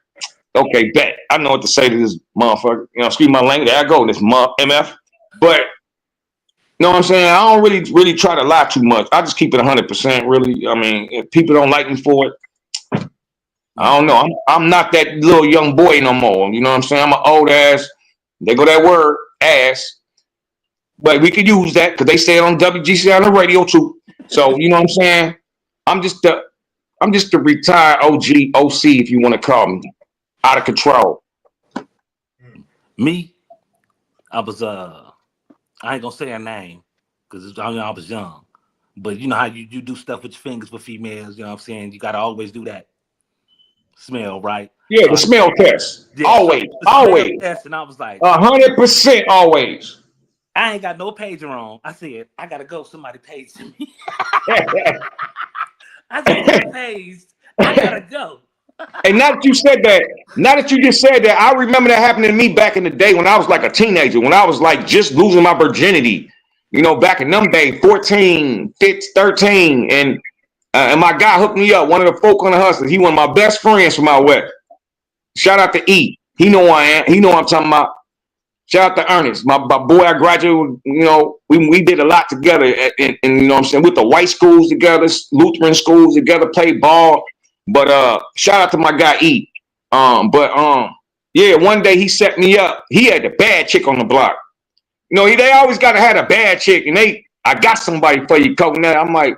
Speaker 5: okay, bet I know what to say to this motherfucker. You know, excuse my language. There I go, this MF. But you know what I'm saying? I don't really try to lie too much. I just keep it 100%. Really, I mean, if people don't like me for it, I don't know. I'm not that little young boy no more. You know what I'm saying? I'm an old ass. They go that word ass, but we could use that because they say it on WGC on the radio too. So you know what I'm saying? I'm just the I'm just a retired OG OC if you want to call me. Out of control.
Speaker 1: Me, I was I ain't gonna say her name because I was young. But you know how you do stuff with your fingers with females, you know what I'm saying? You gotta always do that. Smell, right?
Speaker 5: Yeah,
Speaker 1: So
Speaker 5: the smell test.
Speaker 1: yeah, so
Speaker 5: Always,
Speaker 1: the smell
Speaker 5: always.
Speaker 1: test, and I was like,
Speaker 5: 100% always.
Speaker 1: I ain't got no pager on. I said, I gotta go. Somebody paged me. I just got paged. I gotta go.
Speaker 5: And now that you just said that, I remember that happening to me back in the day when I was like a teenager, when I was like just losing my virginity, you know, back in them days, 14, 15, 13. And my guy hooked me up, one of the folk on the hustle. He one of my best friends from out west. Shout out to E. He know I am. He know what I'm talking about. Shout out to Ernest, my boy. I graduated. You know, we did a lot together, and you know what I'm saying, with the white schools together, Lutheran schools together, played ball. But shout out to my guy E. Yeah, one day he set me up. He had the bad chick on the block. You know, they always gotta have a bad chick, and I got somebody for you, coconut. I'm like,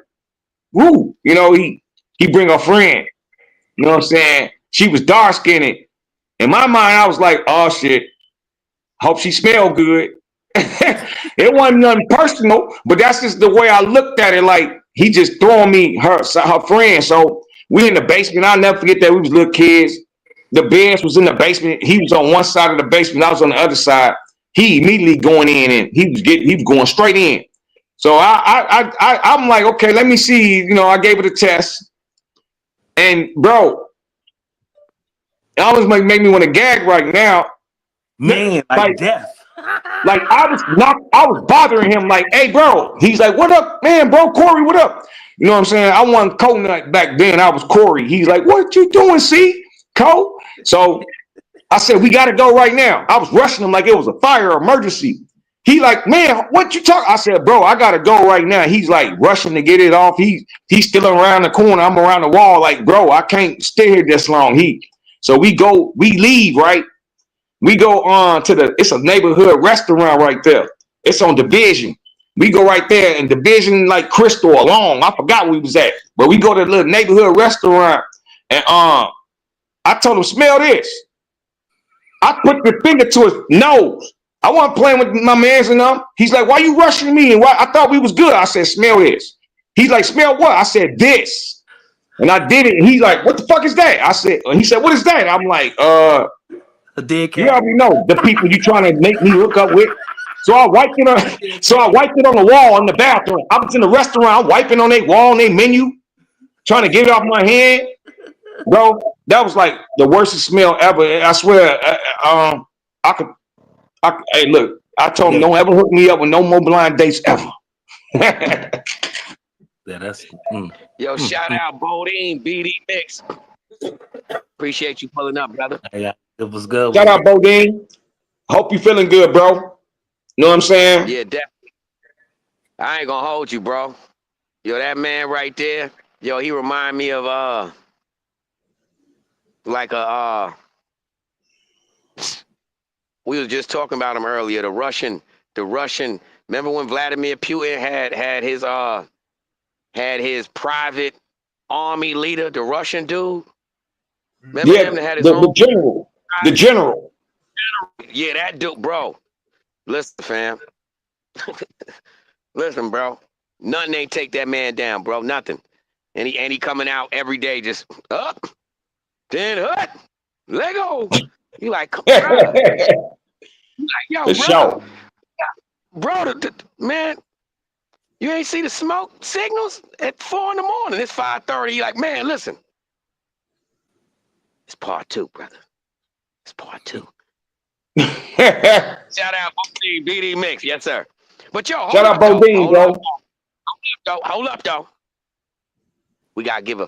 Speaker 5: woo. You know, he bring a friend. You know what I'm saying? She was dark skinned. In my mind, I was like, oh shit. Hope she smell good. It wasn't nothing personal, but that's just the way I looked at it. Like he just throwing me her friend. So we in the basement. I'll never forget that we was little kids. The beds was in the basement. He was on one side of the basement. I was on the other side. He immediately going in and he was going straight in. So I'm like, okay, let me see. You know, I gave it a test, and bro, it almost make me want to gag right now.
Speaker 1: Man, like death.
Speaker 5: Like I was bothering him. Like, hey, bro. He's like, what up, man, bro? Corey, what up? You know what I'm saying? I wasn't Coconut back then. I was Corey. He's like, what you doing, C? Cole? So I said, we got to go right now. I was rushing him like it was a fire emergency. He like, man, what you talk? I said, bro, I got to go right now. He's like rushing to get it off. He's still around the corner. I'm around the wall. Like, bro, I can't stay here this long. So we leave, right? We go on to it's a neighborhood restaurant right there. It's on Division. We go right there and Division like Crystal along. I forgot where we was at. But we go to the little neighborhood restaurant and I told him, smell this. I put the finger to his nose. I wasn't playing with my mans and them. He's like, why you rushing me? And why? I thought we was good. I said, smell this. He's like, smell what? I said, this. And I did it. And he's like, what the fuck is that? He said, what is that? I'm like,
Speaker 1: A dead cat.
Speaker 5: you already know the people you trying to make me hook up with. So I wiped it on the wall in the bathroom. I was in the restaurant, I'm wiping on their wall and their menu, trying to get it off my hand. Bro, that was like the worst smell ever. I swear, hey, look, I told him, don't ever hook me up with no more blind dates ever.
Speaker 1: Yeah, that's
Speaker 3: Yo, shout out Bodine, BD Mix. Appreciate you pulling up, brother.
Speaker 1: yeah, it was good.
Speaker 5: Shout out Bodine. Hope you feeling good, bro. You know what I'm saying?
Speaker 3: Yeah, definitely. I ain't gonna hold you, bro. Yo, that man right there, yo, he remind me of like a we was just talking about him earlier, the Russian. Remember when Vladimir Putin had his private army leader, the Russian dude? Remember him that had his own
Speaker 5: the general.
Speaker 3: Yeah, that dude, bro. Listen, fam. Listen, bro. Nothing ain't take that man down, bro. Nothing. And he coming out every day just up, then up, Lego. You like, bro. You like, yo, bro, man, you ain't see the smoke signals at 4 in the morning. It's 5:30. You like, man, listen. It's part 2, brother. It's part 2. Shout out Bodine, BD Mix, yes sir. But yo,
Speaker 5: shout out Bodine, bro.
Speaker 3: Hold up, though. We gotta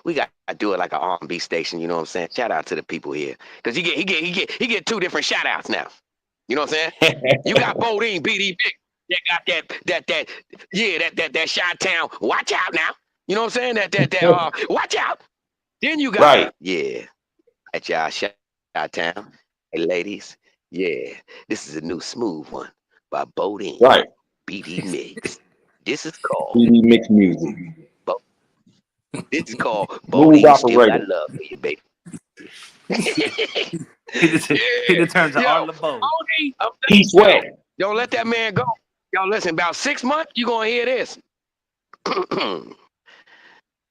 Speaker 3: we gotta do it like an R&B station. You know what I'm saying? Shout out to the people here, cause he get 2 different shout outs now. You know what I'm saying? You got Bodine, BD Mix. They got that Chi-Town. Watch out now. You know what I'm saying? Watch out. Then you got
Speaker 5: right.
Speaker 3: Yeah, at y'all Chi-Town. Hey, ladies, yeah, this is a new smooth one by Bodine.
Speaker 5: Right.
Speaker 3: BD Mix. This is called
Speaker 5: BD Mix music.
Speaker 3: This is called Bodine Still Got
Speaker 5: operator.
Speaker 3: Love for you, baby.
Speaker 1: He turns to all the boat.
Speaker 5: He sweat.
Speaker 3: Yo, let that man go. Yo, listen, about 6 months, you gonna hear this.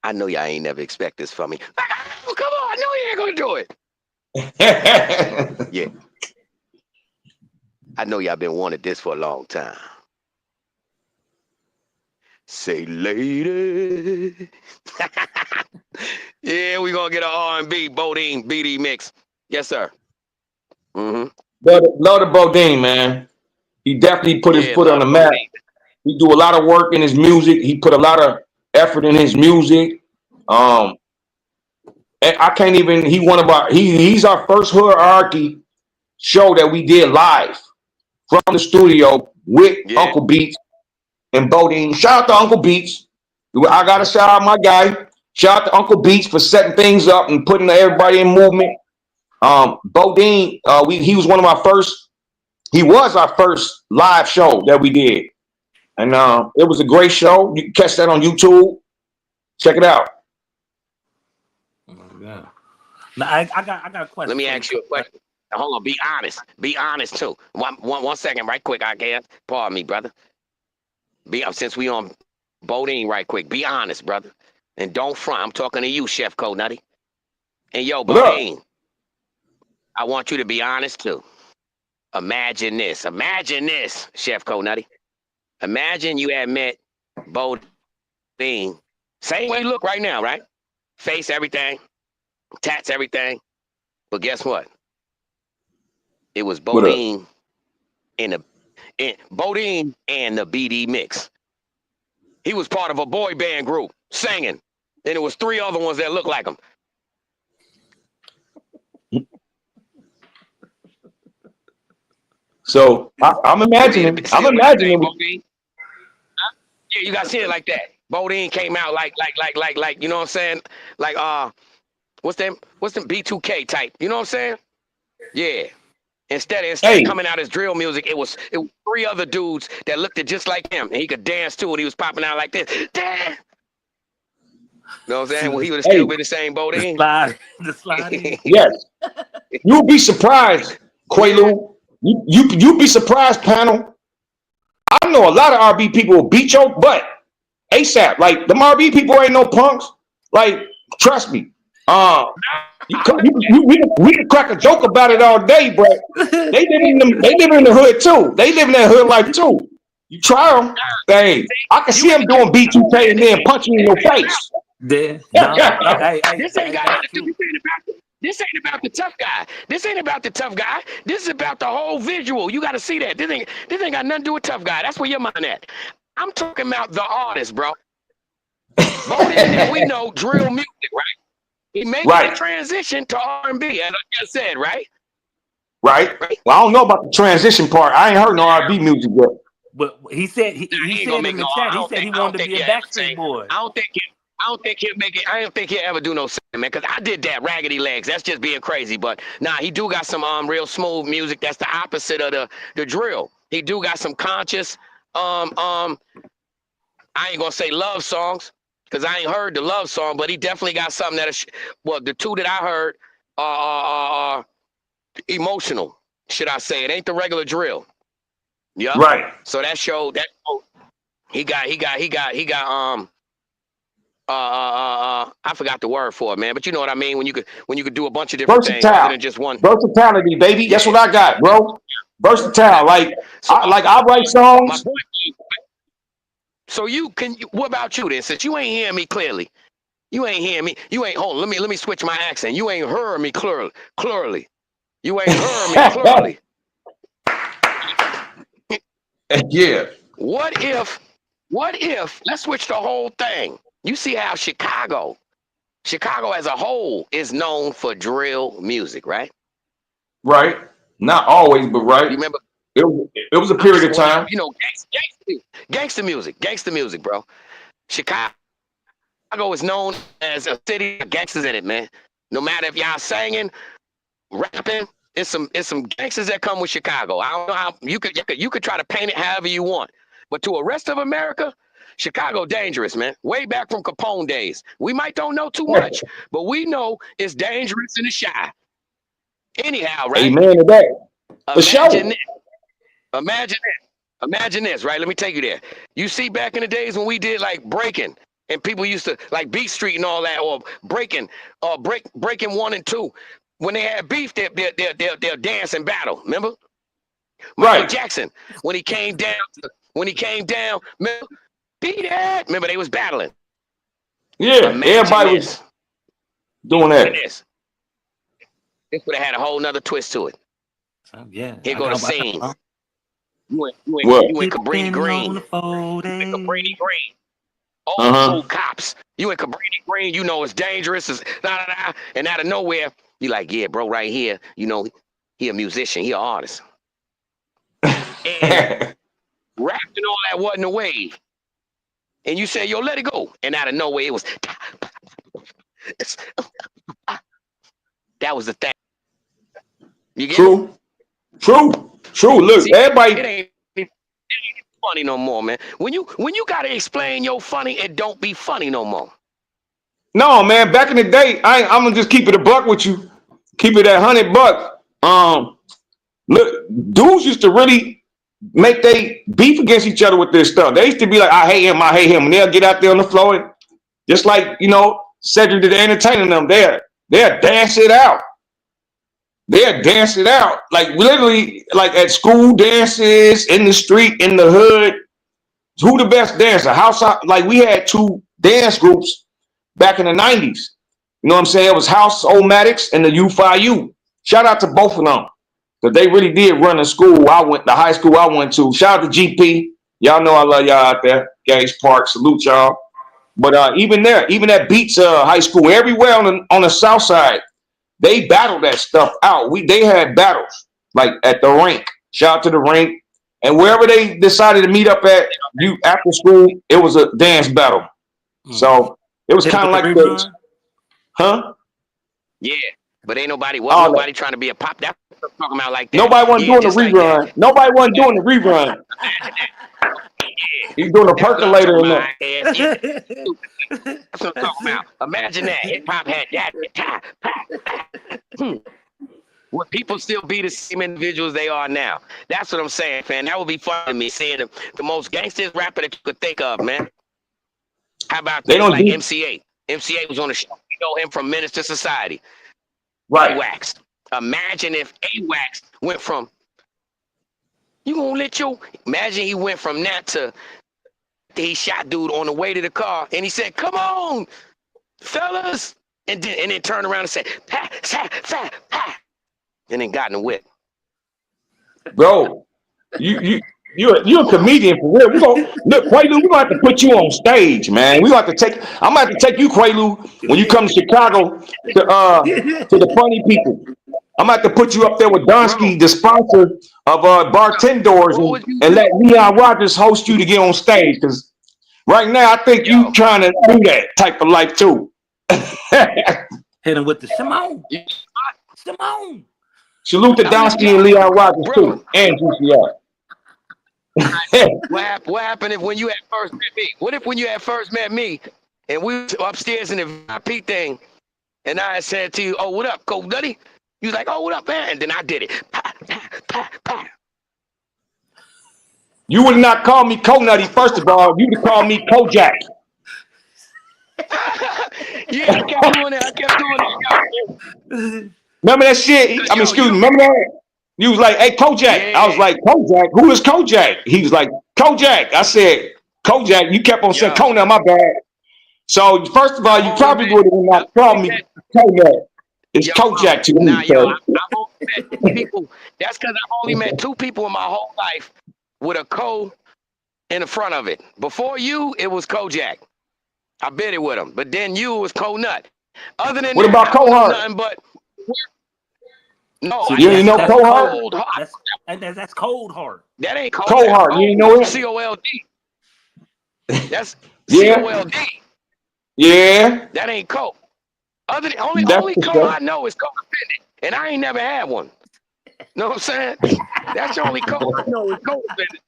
Speaker 3: I know y'all ain't never expect this from me. Oh, come on, I know you ain't gonna do it. Yeah. I know y'all been wanting this for a long time. Say lady. Yeah, we gonna get an R&B Bodine BD Mix. Yes, sir.
Speaker 5: Love the Bodine, man. He definitely put his foot on the map. He do a lot of work in his music. He put a lot of effort in his music. And I can't even. He's our first hierarchy show that we did live from the studio with Uncle Beats and Bodine. Shout out to Uncle Beats. I gotta shout out my guy. Shout out to Uncle Beats for setting things up and putting everybody in movement. Bodine, he was our first live show that we did. And it was a great show. You can catch that on YouTube. Check it out.
Speaker 1: Oh, yeah. Now I got a question.
Speaker 3: Let me ask you a question. hold on. Be honest. Be honest too. One second, right quick. I guess. Pardon me, brother. Since we on Bodine, right quick. Be honest, brother, and don't front. I'm talking to you, Chef Cole Nutty. And yo,
Speaker 5: What up?
Speaker 3: Bodine, I want you to be honest too. Imagine this. Imagine this, Chef Cole Nutty. Imagine you had met Bodine, same way you look right now, right? Face, everything, tats, everything. But guess what? It was
Speaker 5: What up?
Speaker 3: Bodine Bodine and the BD Mix. He was part of a boy band group singing, and it was 3 other ones that looked like him.
Speaker 5: So I'm imagining. I'm imagining.
Speaker 3: Bodine. Huh? Yeah, you got to see it like that. Bodine came out like, you know what I'm saying? Like, what's them B2K type? You know what I'm saying? Yeah. Instead of coming out as drill music, it was 3 other dudes that looked just like him, and he could dance too, and he was popping out like this. Dance. You know what I'm saying? Well, he would have still been the same Bodine.
Speaker 1: The slide.
Speaker 5: Yes. You'll be surprised, Quaalude. You'd be surprised, panel. I know a lot of RB people will beat your butt ASAP. Like, them RB people ain't no punks. Like, trust me. We can crack a joke about it all day, bro. They live in the hood too. They live in that hood life too. You try them, dang. I can see them doing B2K and then punching you in your face.
Speaker 3: This ain't about the tough guy. This ain't about the tough guy. This is about the whole visual. You got to see that. This ain't got nothing to do with tough guy. That's where your mind at. I'm talking about the artist, bro. Bodine that we know drill music, right? He made the transition to R&B, as I just said, right?
Speaker 5: Right. Well, I don't know about the transition part. I ain't heard no R&B music yet.
Speaker 1: But he said he said in the chat, he said he wanted to be a Backstreet Boy.
Speaker 3: I don't think he'll make it. I don't think he'll ever do no singing, man. Cause I did that Raggedy Legs. That's just being crazy. But nah, he do got some real smooth music. That's the opposite of the drill. He do got some conscious I ain't gonna say love songs, because I ain't heard the love song, but he definitely got something the 2 that I heard are emotional, should I say. It ain't the regular drill. Yeah.
Speaker 5: Right.
Speaker 3: So that showed that he got I forgot the word for it, man, but you know what I mean, when you could do a bunch of different things other than just one.
Speaker 5: Versatility, baby. That's what I got, bro. Versatile. Like,
Speaker 3: so,
Speaker 5: I write songs.
Speaker 3: My point is, so what about you then? Since you ain't hearing me clearly. You ain't hearing me. You ain't hold on, let me switch my accent. You ain't heard me clearly. You ain't heard me clearly.
Speaker 5: Yeah.
Speaker 3: What if let's switch the whole thing. You see how Chicago as a whole is known for drill music, right?
Speaker 5: Right. Not always, but right.
Speaker 3: You remember?
Speaker 5: It was a period of time.
Speaker 3: You know, gangster music, bro. Chicago is known as a city of gangsters in it, man. No matter if y'all singing, rapping, it's some gangsters that come with Chicago. I don't know how you could try to paint it however you want, but to the rest of America, Chicago dangerous, man. Way back from Capone days. We might don't know too much, but we know it's dangerous in the shy. Anyhow, right?
Speaker 5: Amen to that. For sure.
Speaker 3: Imagine this, right? Let me take you there. You see, back in the days when we did like breaking, and people used to like Beat Street and all that, or breaking 1 and 2. When they had beef, they'll dance and battle. Remember? Michael Jackson, when he came down, remember? Beat it. Remember, they was battling.
Speaker 5: Yeah, everybody was doing that.
Speaker 3: This would have had a whole nother twist to it.
Speaker 1: Yeah.
Speaker 3: Here go the scenes. You ain't Cabrini Green. Cabrini Green. Old school cops. You in Cabrini Green, you know it's dangerous. And out of nowhere, you like, yeah, bro, right here, you know, he a musician, he an artist. And rapping all that wasn't a wave. And you say, yo, let it go. And out of nowhere, it was that was the thing. You get
Speaker 5: True. Look,
Speaker 3: See,
Speaker 5: everybody.
Speaker 3: It ain't funny no more, man. When you gotta explain your funny, it don't be funny no more.
Speaker 5: No, man. Back in the day, I'm gonna just keep it a buck with you. Keep it at $100. Look, dudes used to really make they beef against each other with this stuff. They used to be like, I hate him, and they'll get out there on the floor and just like Cedric the Entertainer and them, they'll dance it out. They'll dance it out. Like literally, like at school dances, in the street, in the hood. Who the best dancer? Like we had two dance groups back in the 90s. You know what I'm saying? It was House O-Matics and the U5U. Shout out to both of them. Because they really did run the high school I went to. Shout out to GP. Y'all know I love y'all out there. Gage Park, salute y'all. But even at Beats High School, everywhere on the south side, they battled that stuff out. They had battles, like at the rink. Shout out to the rink. And wherever they decided to meet up at after school, it was a dance battle. So it was kind of like this. Huh?
Speaker 3: Yeah. But ain't nobody trying to be a pop. That's what I'm talking about like that.
Speaker 5: Nobody wasn't doing the rerun.
Speaker 3: Like
Speaker 5: nobody wasn't doing the rerun. He's doing a percolator in there.
Speaker 3: That's what I'm talking about. Imagine that. Hip hop had that. Would people still be the same individuals they are now? That's what I'm saying, fam. That would be fun to me, seeing the most gangsters rapper that you could think of, man. How about they like MCA? MCA was on the show. You know him from Menace to Society.
Speaker 5: Right.
Speaker 3: A-Wax. Imagine if A-Wax went from imagine he went from that to he shot dude on the way to the car and he said, "Come on, fellas," and then turned around and said, "Pa, sa, fa, pa," and then got in the whip.
Speaker 5: Bro, you're a comedian for real. Look, Quaalude, we're gonna have to put you on stage, man. I'm gonna have to take you, Quaalude, when you come to Chicago to the funny people. I'm gonna have to put you up there with Donsky, the sponsor of Bartenders, and let Leon Rogers host you to get on stage. Because right now, I think you trying to do that type of life too.
Speaker 1: Hit him with the Simone.
Speaker 5: Salute to Donsky and Leon Rogers too, and GCR.
Speaker 3: What happened if when you had first met me? What if when you had first met me and we were upstairs in the VIP thing and I said to you, "Oh, what up, Cold Nutty?" You was like, "Oh, what up, man?" And then I did it. Pa, pa, pa, pa.
Speaker 5: You would not call me Nutty, first of all. You would call me Kojak.
Speaker 3: Yeah, I kept doing it.
Speaker 5: Remember that shit? Excuse me. Remember that? You was like, "Hey, Kojak." Yeah. I was like, "Kojak? Who is Kojak?" He was like, "Kojak." I said, "Kojak." You kept on saying Kona, my bad. So first of all, you probably would have not called me Kojak. It's Kojak to me.
Speaker 3: I've only met people. That's because I've only met two people in my whole life with a Ko in the front of it. Before you, it was Kojak. I bet it with him. But then you was Nut. Other than
Speaker 5: what
Speaker 3: that,
Speaker 5: about Cohart?
Speaker 3: Nothing but no.
Speaker 5: So you ain't know Cohart?
Speaker 1: That's Cold Heart.
Speaker 3: That ain't Cold.
Speaker 5: Cohart. You ain't know it?
Speaker 3: COLD. That's
Speaker 5: yeah.
Speaker 3: COLD.
Speaker 5: Yeah.
Speaker 3: That ain't Coke. Only Coke I know is codependent, and I ain't never had one. Know what I'm saying? That's the only Coke I know is codependent,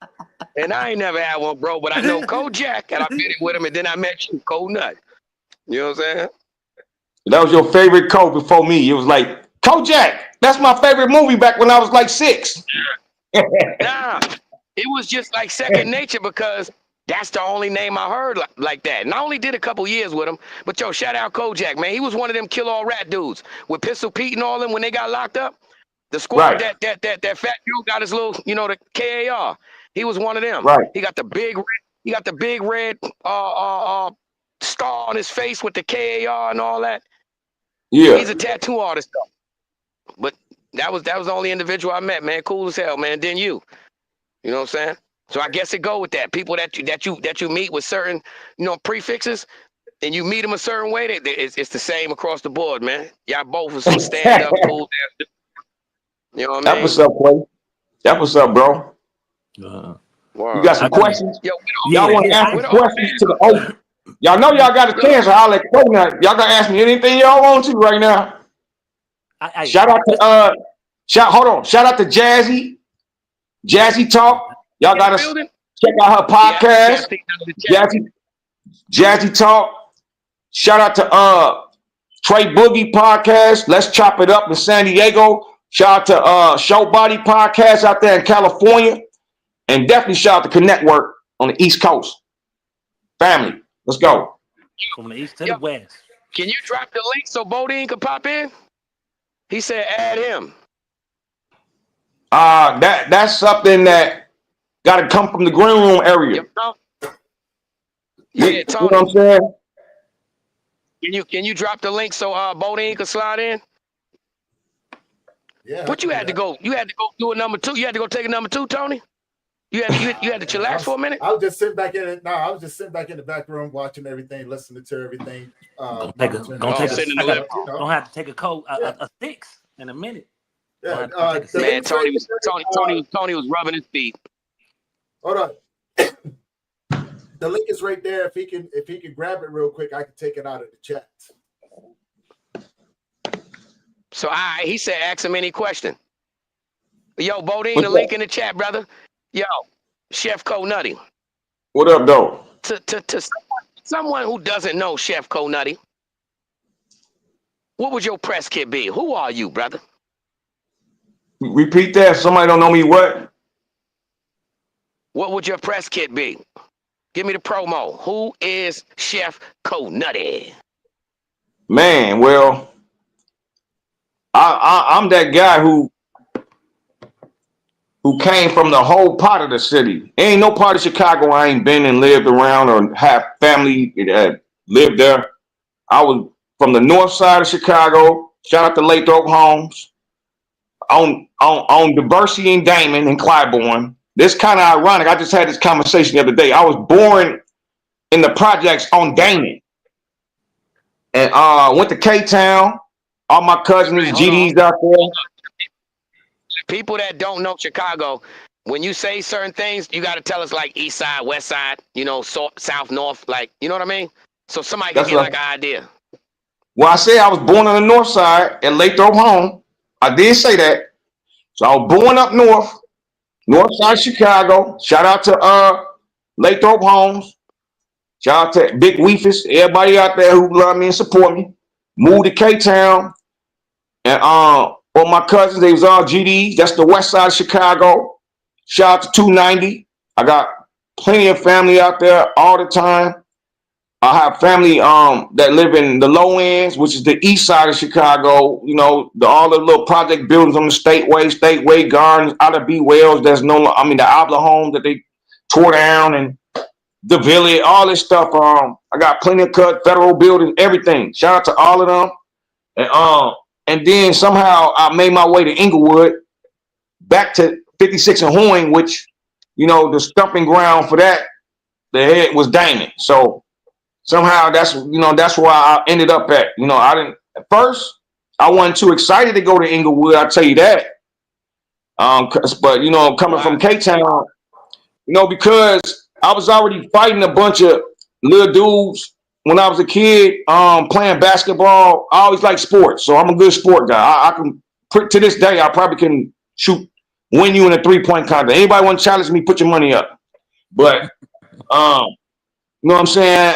Speaker 3: and I ain't never had one, bro. But I know Kojak, and I been it with him, and then I met you, Cold Nut. You know what I'm saying?
Speaker 5: That was your favorite Coke before me. It was like Kojak. That's my favorite movie back when I was like 6.
Speaker 3: Nah, it was just like second nature because that's the only name I heard like that. And I only did a couple years with him. But yo, shout out Kojak, man. He was one of them kill all rat dudes with Pistol Pete and all them when they got locked up. The squad that fat dude got his little, the KAR. He was one of them.
Speaker 5: Right.
Speaker 3: He got the big red star on his face with the KAR and all that.
Speaker 5: Yeah.
Speaker 3: He's a tattoo artist though. But that was the only individual I met, man. Cool as hell, man. Then you. You know what I'm saying? So I guess it go with that. People that you meet with certain, prefixes, and you meet them a certain way, it's the same across the board, man. Y'all both was some stand up cool. You know what I mean?
Speaker 5: That what's up, Quay. That what's up, bro. You got some questions?
Speaker 3: Yo,
Speaker 5: y'all want to ask questions to the open? Y'all know y'all got a chance to holler at Coconut. Y'all gonna ask me anything y'all want to right now. Shout out to Shout out to Jazzy Talk. Y'all gotta check out her podcast. Jazzy Talk. Shout out to Trey Boogie podcast. Let's chop it up in San Diego. Shout out to Show Body Podcast out there in California. And definitely shout out to Connectwork on the East Coast. Family, let's go.
Speaker 1: From the east to the west.
Speaker 3: Can you drop the link so Bodine can pop in? He said add him.
Speaker 5: That's something that got to come from the green room area.
Speaker 3: Yeah, Tony.
Speaker 5: You know what I'm saying?
Speaker 3: Can you drop the link so Bodine can slide in?
Speaker 2: Yeah.
Speaker 3: But you had to go do a number 2. You had to go take a number 2, Tony? You had to chillax for a minute?
Speaker 2: I was just sitting back in it. No, I was just sitting back in the back room watching everything, listening to everything.
Speaker 1: Don't have to take a 6 in a minute.
Speaker 2: Yeah,
Speaker 3: man, Tony was rubbing his feet.
Speaker 2: Hold on. The link is right there. If he can grab it real quick, I can take it out of the chat.
Speaker 3: So he said ask him any question. Yo, Bodine, the link in the chat, brother. Yo, Chef Nutty.
Speaker 5: What up, though?
Speaker 3: To someone who doesn't know Chef Nutty, what would your press kit be? Who are you, brother?
Speaker 5: Repeat that. Somebody don't know me what?
Speaker 3: What would your press kit be? Give me the promo. Who is Chef Nutty?
Speaker 5: Man, well, I'm that guy who came from the whole part of the city. Ain't no part of Chicago I ain't been and lived around or have family that lived there. I was from the north side of Chicago. Shout out to Lathrop Homes. On Diversity and Damon and Clybourne. This kind of ironic. I just had this conversation the other day. I was born in the projects on Damon. And went to K-Town. All my cousins, GDs out there.
Speaker 3: People that don't know Chicago, when you say certain things, you got to tell us like east side, west side, south, north, like, you know what I mean? So somebody can get like an idea.
Speaker 5: Well, I said I was born on the north side at Lathrop Home. I did say that. So I was born up north side Chicago. Shout out to Lathrop Homes. Shout out to Big Weefus, everybody out there who love me and support me. Moved to K-Town. And all my cousins, they was all GDs. That's the west side of Chicago. Shout out to 290. I got plenty of family out there all the time. I have family that live in the low ends, which is the east side of Chicago. You know, all the little project buildings on the Stateway Gardens, out of B Wells. There's the Obla home that they tore down, and the Village, all this stuff. I got plenty of federal buildings, everything. Shout out to all of them. And then somehow I made my way to Inglewood, back to 56 and Hoying, which, the stumping ground for that, the head was Damon. So somehow that's where I ended up at. At first I wasn't too excited to go to Inglewood, I'll tell you that. But coming from K-Town, because I was already fighting a bunch of little dudes when I was a kid, playing basketball. I always liked sports, so I'm a good sport guy. I can, to this day, I probably can win you in a 3-point contest. Anybody want to challenge me, put your money up. But you know what I'm saying?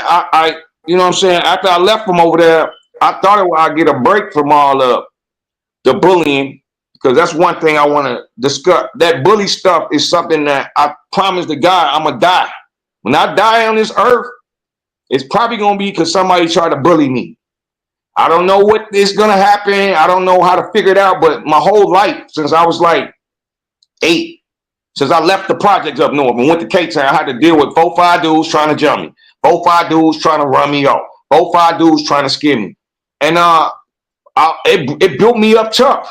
Speaker 5: After I left from over there, I thought I'd get a break from all the bullying, because that's one thing I want to discuss. That bully stuff is something that I promised the guy I'm gonna die. When I die on this earth, it's probably gonna be because somebody tried to bully me. I don't know what is gonna happen. I don't know how to figure it out. But my whole life, since I was like 8, since I left the projects up north and went to K-Town, I had to deal with 4-5 dudes trying to jump me, 4-5 dudes trying to run me off, 4-5 dudes trying to scare me, and it built me up tough.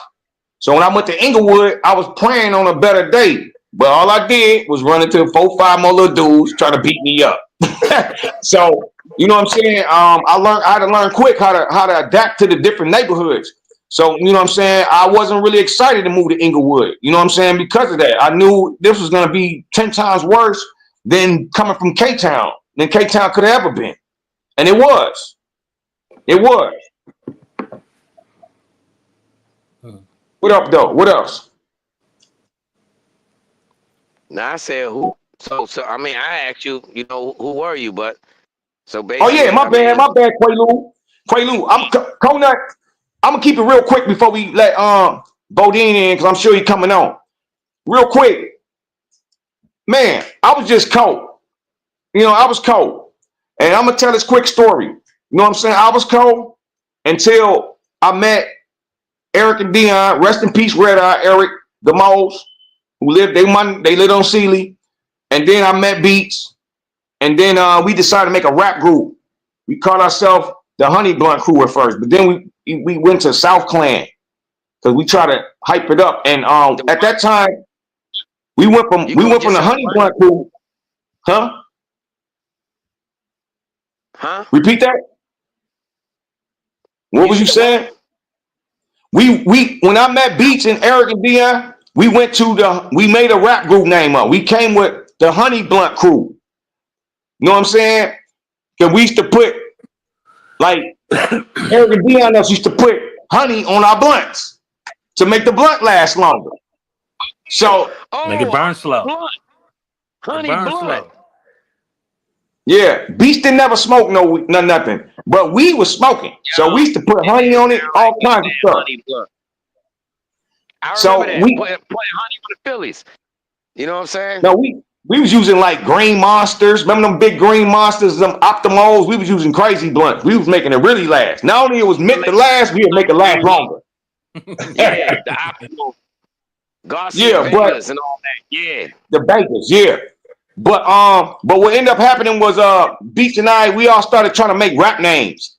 Speaker 5: So when I went to Inglewood, I was praying on a better day, but all I did was run into 4-5 more little dudes trying to beat me up. So you know what I'm saying? I had to learn quick how to adapt to the different neighborhoods. So, you know what I'm saying? I wasn't really excited to move to Inglewood, you know what I'm saying? Because of that, I knew this was going to be 10 times worse than coming from K-Town, than K-Town could have ever been. And it was. It was. What up, though? What else?
Speaker 3: Now I said who? So I mean, I asked you, who were you? But so basically.
Speaker 5: Oh yeah, my bad, Quaalude. I'm Conut. I'm gonna keep it real quick before we let Bodine in because I'm sure he's coming on. Real quick, man, I was just cold. You know, I was cold. And I'm going to tell this quick story. You know what I'm saying? I was cold until I met Eric and Dion. Rest in peace, Red Eye, Eric, the Moles, who lived, they lived on Sealy. And then I met Beats. And then we decided to make a rap group. We called ourselves the Honey Blunt Crew at first. But then we went to South Clan because we tried to hype it up. And at that time, we went from the Honey Blunt Crew. Huh?
Speaker 3: Huh?
Speaker 5: Repeat that. What was you saying? We when I met Beats and Eric and Dion, we made a rap group name up. We came with the Honey Blunt Crew. You know what I'm saying? Because we used to put like Eric and Dion used to put honey on our blunts to make the blunt last longer. So
Speaker 1: make it burn slow.
Speaker 3: Blunt. Honey
Speaker 1: burn
Speaker 3: blunt.
Speaker 1: slow.
Speaker 5: Yeah, Beast didn't never smoke nothing, but we was smoking. So we used to put honey on it, all kinds of stuff.
Speaker 3: I
Speaker 5: So
Speaker 3: remember that. Putting honey on the Phillies. You know what I'm saying?
Speaker 5: No, we was using like green monsters. Remember them big green monsters, them optimals? We was using crazy blunts. We was making it really last. Not only it was meant to last, we would make it last longer.
Speaker 3: Yeah, the optimal Garcia Vegas and all that. Yeah.
Speaker 5: The bakers, yeah. But what ended up happening was Beats and we all started trying to make rap names.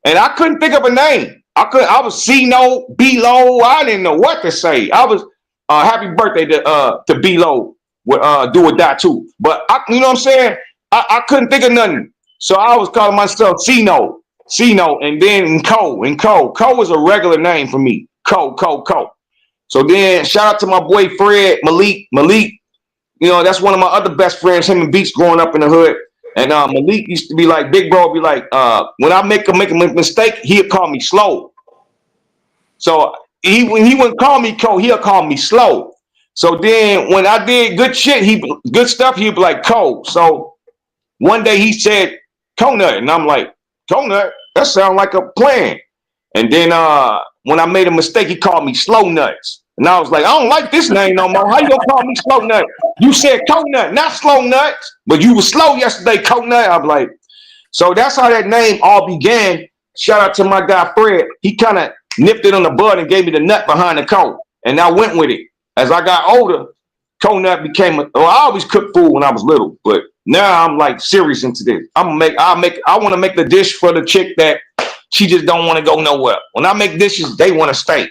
Speaker 5: And I couldn't think of a name. I was C-No, B-Lo. I didn't know what to say. I was happy birthday to B-Lo with Do or Die too. But you know what I'm saying? I couldn't think of nothing. So I was calling myself C-No, and then Co. Co was a regular name for me. Co. So then shout out to my boy Fred, Malik. You know, that's one of my other best friends, him and Beats growing up in the hood. And Malik used to be like, big bro, be like, when I make a mistake, he'll call me slow. So when he wouldn't call me Co, he'll call me slow. So then when I did good stuff, he'd be like Co. So one day he said Conut, and I'm like, Conut? That sounds like a plan. And then when I made a mistake, he called me Slow Nuts. And I was like, I don't like this name no more. How you gonna call me Slow Nut? You said Conut, not Slow Nuts, but you were slow yesterday, Conut. I'm like, so that's how that name all began. Shout out to my guy Fred. He kind of nipped it on the bud and gave me the nut behind the co. And I went with it. As I got older, Conut became I always cooked food when I was little, but now I'm like serious into this. I want to make the dish for the chick that she just don't want to go nowhere. When I make dishes, they want to stay.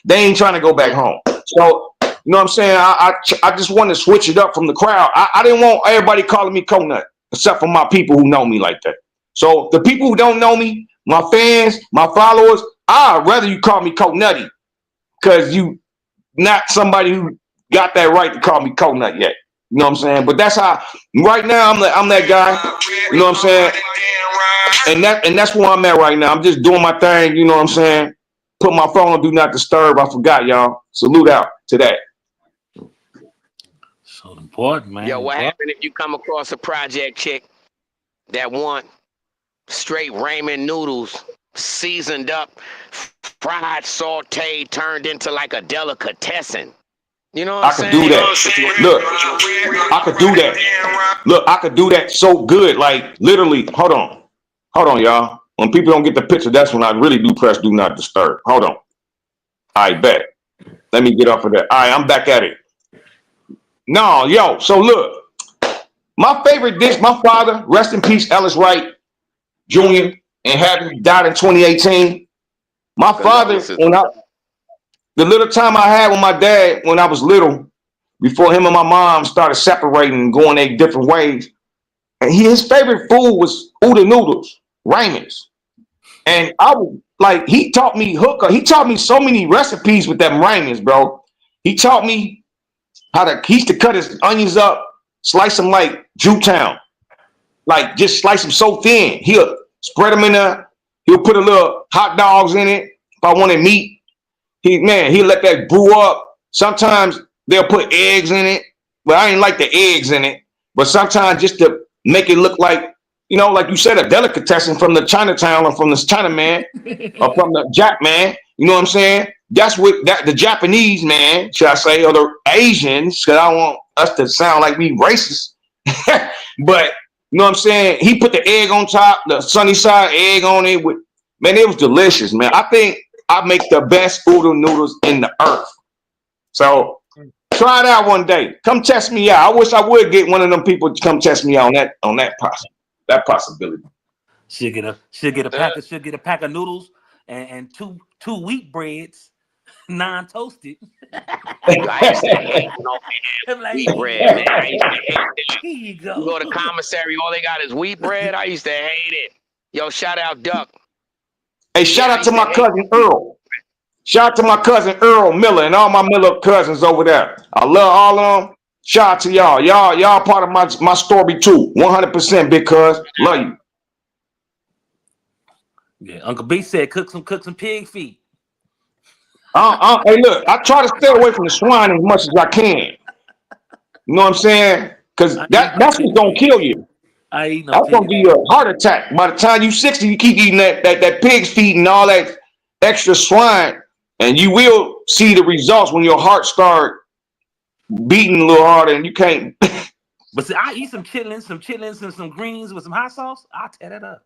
Speaker 5: They ain't trying to go back home. So, you know what I'm saying? I just want to switch it up from the crowd. I didn't want everybody calling me Conut, except for my people who know me like that. So the people who don't know me, my fans, my followers, I'd rather you call me Conutty, because you not somebody who got that right to call me Conut yet. You know what I'm saying? But that's how right now I'm that guy. You know what I'm saying? And that's where I'm at right now. I'm just doing my thing. You know what I'm saying? Put my phone on do not disturb. I forgot, y'all. Salute out to that.
Speaker 1: So important, man.
Speaker 3: Yo, what happened if you come across a project chick that want straight ramen noodles, seasoned up, fried, sauteed, turned into like a delicatessen? You know what I'm saying?
Speaker 5: I could do that. Look, I could do that. Look, I could do that so good. Like literally, hold on, y'all. When people don't get the picture, that's when I really do press do not disturb. Hold on. I bet. Let me get off of that. All right, I'm back at it. No, yo. So look, my favorite dish. My father, rest in peace, Ellis Wright Jr. and having died in 2018. My father, the little time I had with my dad when I was little, before him and my mom started separating and going their different ways, and his favorite food was oodle noodles, ramens. And I was like, he taught me He taught me so many recipes with them ramens, bro. He taught me he used to cut his onions up, slice them like Jewtown, like just slice them so thin. He'll spread them in there. He'll put a little hot dogs in it. If I wanted meat, he'll let that brew up. Sometimes they'll put eggs in it, but I ain't like the eggs in it. But sometimes just to make it look like, you know, like you said, a delicatessen from the Chinatown or from the Chinaman or from the Jack man, You know what I'm saying? That's what the Japanese man, should I say, or the Asians, because I don't want us to sound like we racist. But you know what I'm saying? He put the egg on top, the sunny side egg on it. With man, it was delicious, man. I think I make the best oodle noodles in the earth. So try it out one day. Come test me out. I wish I would get one of them people to come test me out on that possibility.
Speaker 1: She'll get a pack of noodles and two wheat breads, non-toasted.
Speaker 3: I used to hate no
Speaker 1: I'm like,
Speaker 3: wheat bread, man. I used to hate it.
Speaker 1: here you
Speaker 3: You
Speaker 1: go.
Speaker 3: go to commissary, all they got is wheat bread. I used to hate it. Yo, shout out Duck.
Speaker 5: Hey, shout
Speaker 3: Yeah, I
Speaker 5: out to
Speaker 3: used
Speaker 5: my
Speaker 3: hate
Speaker 5: cousin Earl. Shout out to my cousin Earl Miller and all my Miller cousins over there. I love all of them. Shout out to y'all. Y'all part of my story too. 100% big cuz. Love you.
Speaker 1: Yeah, Uncle B said cook some pig feet.
Speaker 5: Hey, look, I try to stay away from the swine as much as I can. You know what I'm saying? Because that's what's gonna kill you.
Speaker 1: I eat no
Speaker 5: That's gonna
Speaker 1: pig.
Speaker 5: be a heart attack. By the time you 60, you keep eating that pig's feet and all that extra swine, and you will see the results when your heart start beating a little harder, and you can't.
Speaker 1: But see, I eat some chitlins and some greens with some hot sauce. I'll tear that up.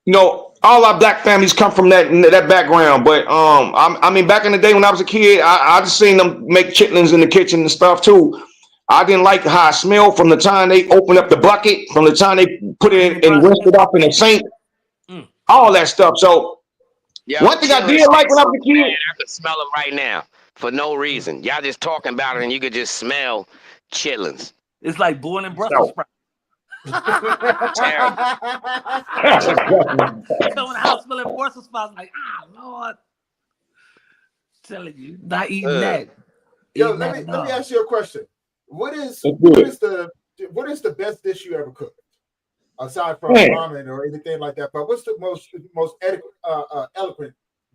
Speaker 5: You know, all our black families come from that background. But I mean, back in the day when I was a kid, I just seen them make chitlins in the kitchen and stuff too. I didn't like how it smelled from the time they opened up the bucket, from the time they put it and rinsed it off in the sink, all that stuff. So
Speaker 3: Yo,
Speaker 5: one thing I did
Speaker 3: chitlins
Speaker 5: like
Speaker 3: taste
Speaker 5: when I was
Speaker 3: so
Speaker 5: a kid,
Speaker 3: bad. I could smell them right now for no reason. Y'all just talking about it and you could just smell chitlins.
Speaker 1: It's like boiling Brussels
Speaker 5: so
Speaker 1: sprouts.
Speaker 3: Terrible.
Speaker 1: So in the house smelling Brussels sprouts, like, Lord, telling you, not eating
Speaker 3: Ugh.
Speaker 1: that.
Speaker 2: Yo,
Speaker 1: Eating
Speaker 2: let
Speaker 1: that
Speaker 2: me
Speaker 1: at
Speaker 2: ask you a question. What is
Speaker 5: That's good.
Speaker 2: what is the best dish you ever cooked? Aside from
Speaker 5: Man,
Speaker 2: ramen or anything like that, but what's the most eloquent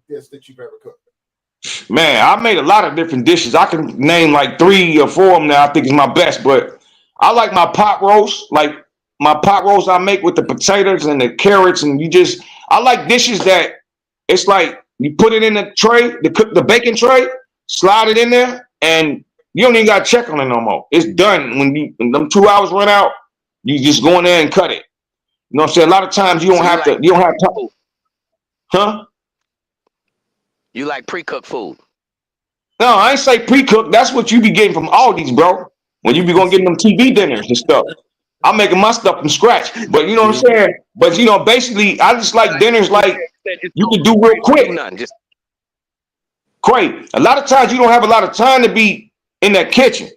Speaker 2: dish that you've ever cooked?
Speaker 5: man, I made a lot of different dishes. I can name like 3 or 4 of them that I think is my best, but I like my pot roast. Like my pot roast I make with the potatoes and the carrots, and I like dishes that it's like you put it in the tray, the bacon tray, slide it in there, and you don't even got to check on it no more. It's done when them 2 hours run out. You just go in there and cut it. You know what I'm saying? A lot of times you don't
Speaker 3: So
Speaker 5: have to. You don't have time, huh?
Speaker 3: you like pre-cooked food.
Speaker 5: No, I ain't say pre-cooked. That's what you be getting from Aldi's, bro. When you be going to get them TV dinners and stuff. I'm making my stuff from scratch. But you know what I'm saying? But you know, basically, I just like dinners like you can do real quick.
Speaker 3: Do nothing. Just
Speaker 5: Great. A lot of times you don't have a lot of time to be in that kitchen.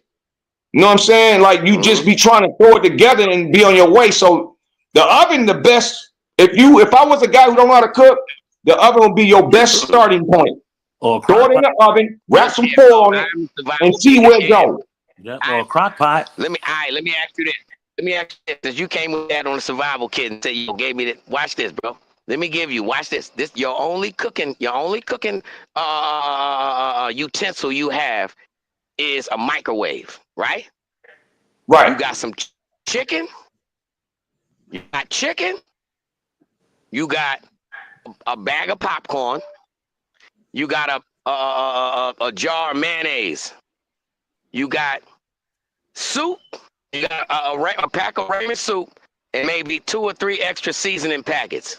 Speaker 5: You know what I'm saying? Like you just be trying to throw it together and be on your way. So the oven, the best. If I was a guy who don't know how to cook, the oven would be your best starting point.
Speaker 1: Or a
Speaker 5: Throw
Speaker 1: crock
Speaker 5: it in
Speaker 1: pot.
Speaker 5: the oven, wrap some
Speaker 3: yeah,
Speaker 5: foil on it,
Speaker 3: I'm
Speaker 5: and
Speaker 3: survival
Speaker 5: see
Speaker 3: kid.
Speaker 5: where it
Speaker 3: Yeah.
Speaker 5: goes.
Speaker 1: Yep, or a crock pot.
Speaker 3: Let me ask you this. Let me ask you this. You came with that on the survival kit and said you gave me that. Watch this, bro. Let me give you. Watch this. This your only cooking utensil you have is a microwave, right? You
Speaker 5: Right.
Speaker 3: got some chicken. You got chicken. You got a bag of popcorn. You got a jar of mayonnaise. You got soup. You got a pack of ramen soup and maybe 2 or 3 extra seasoning packets.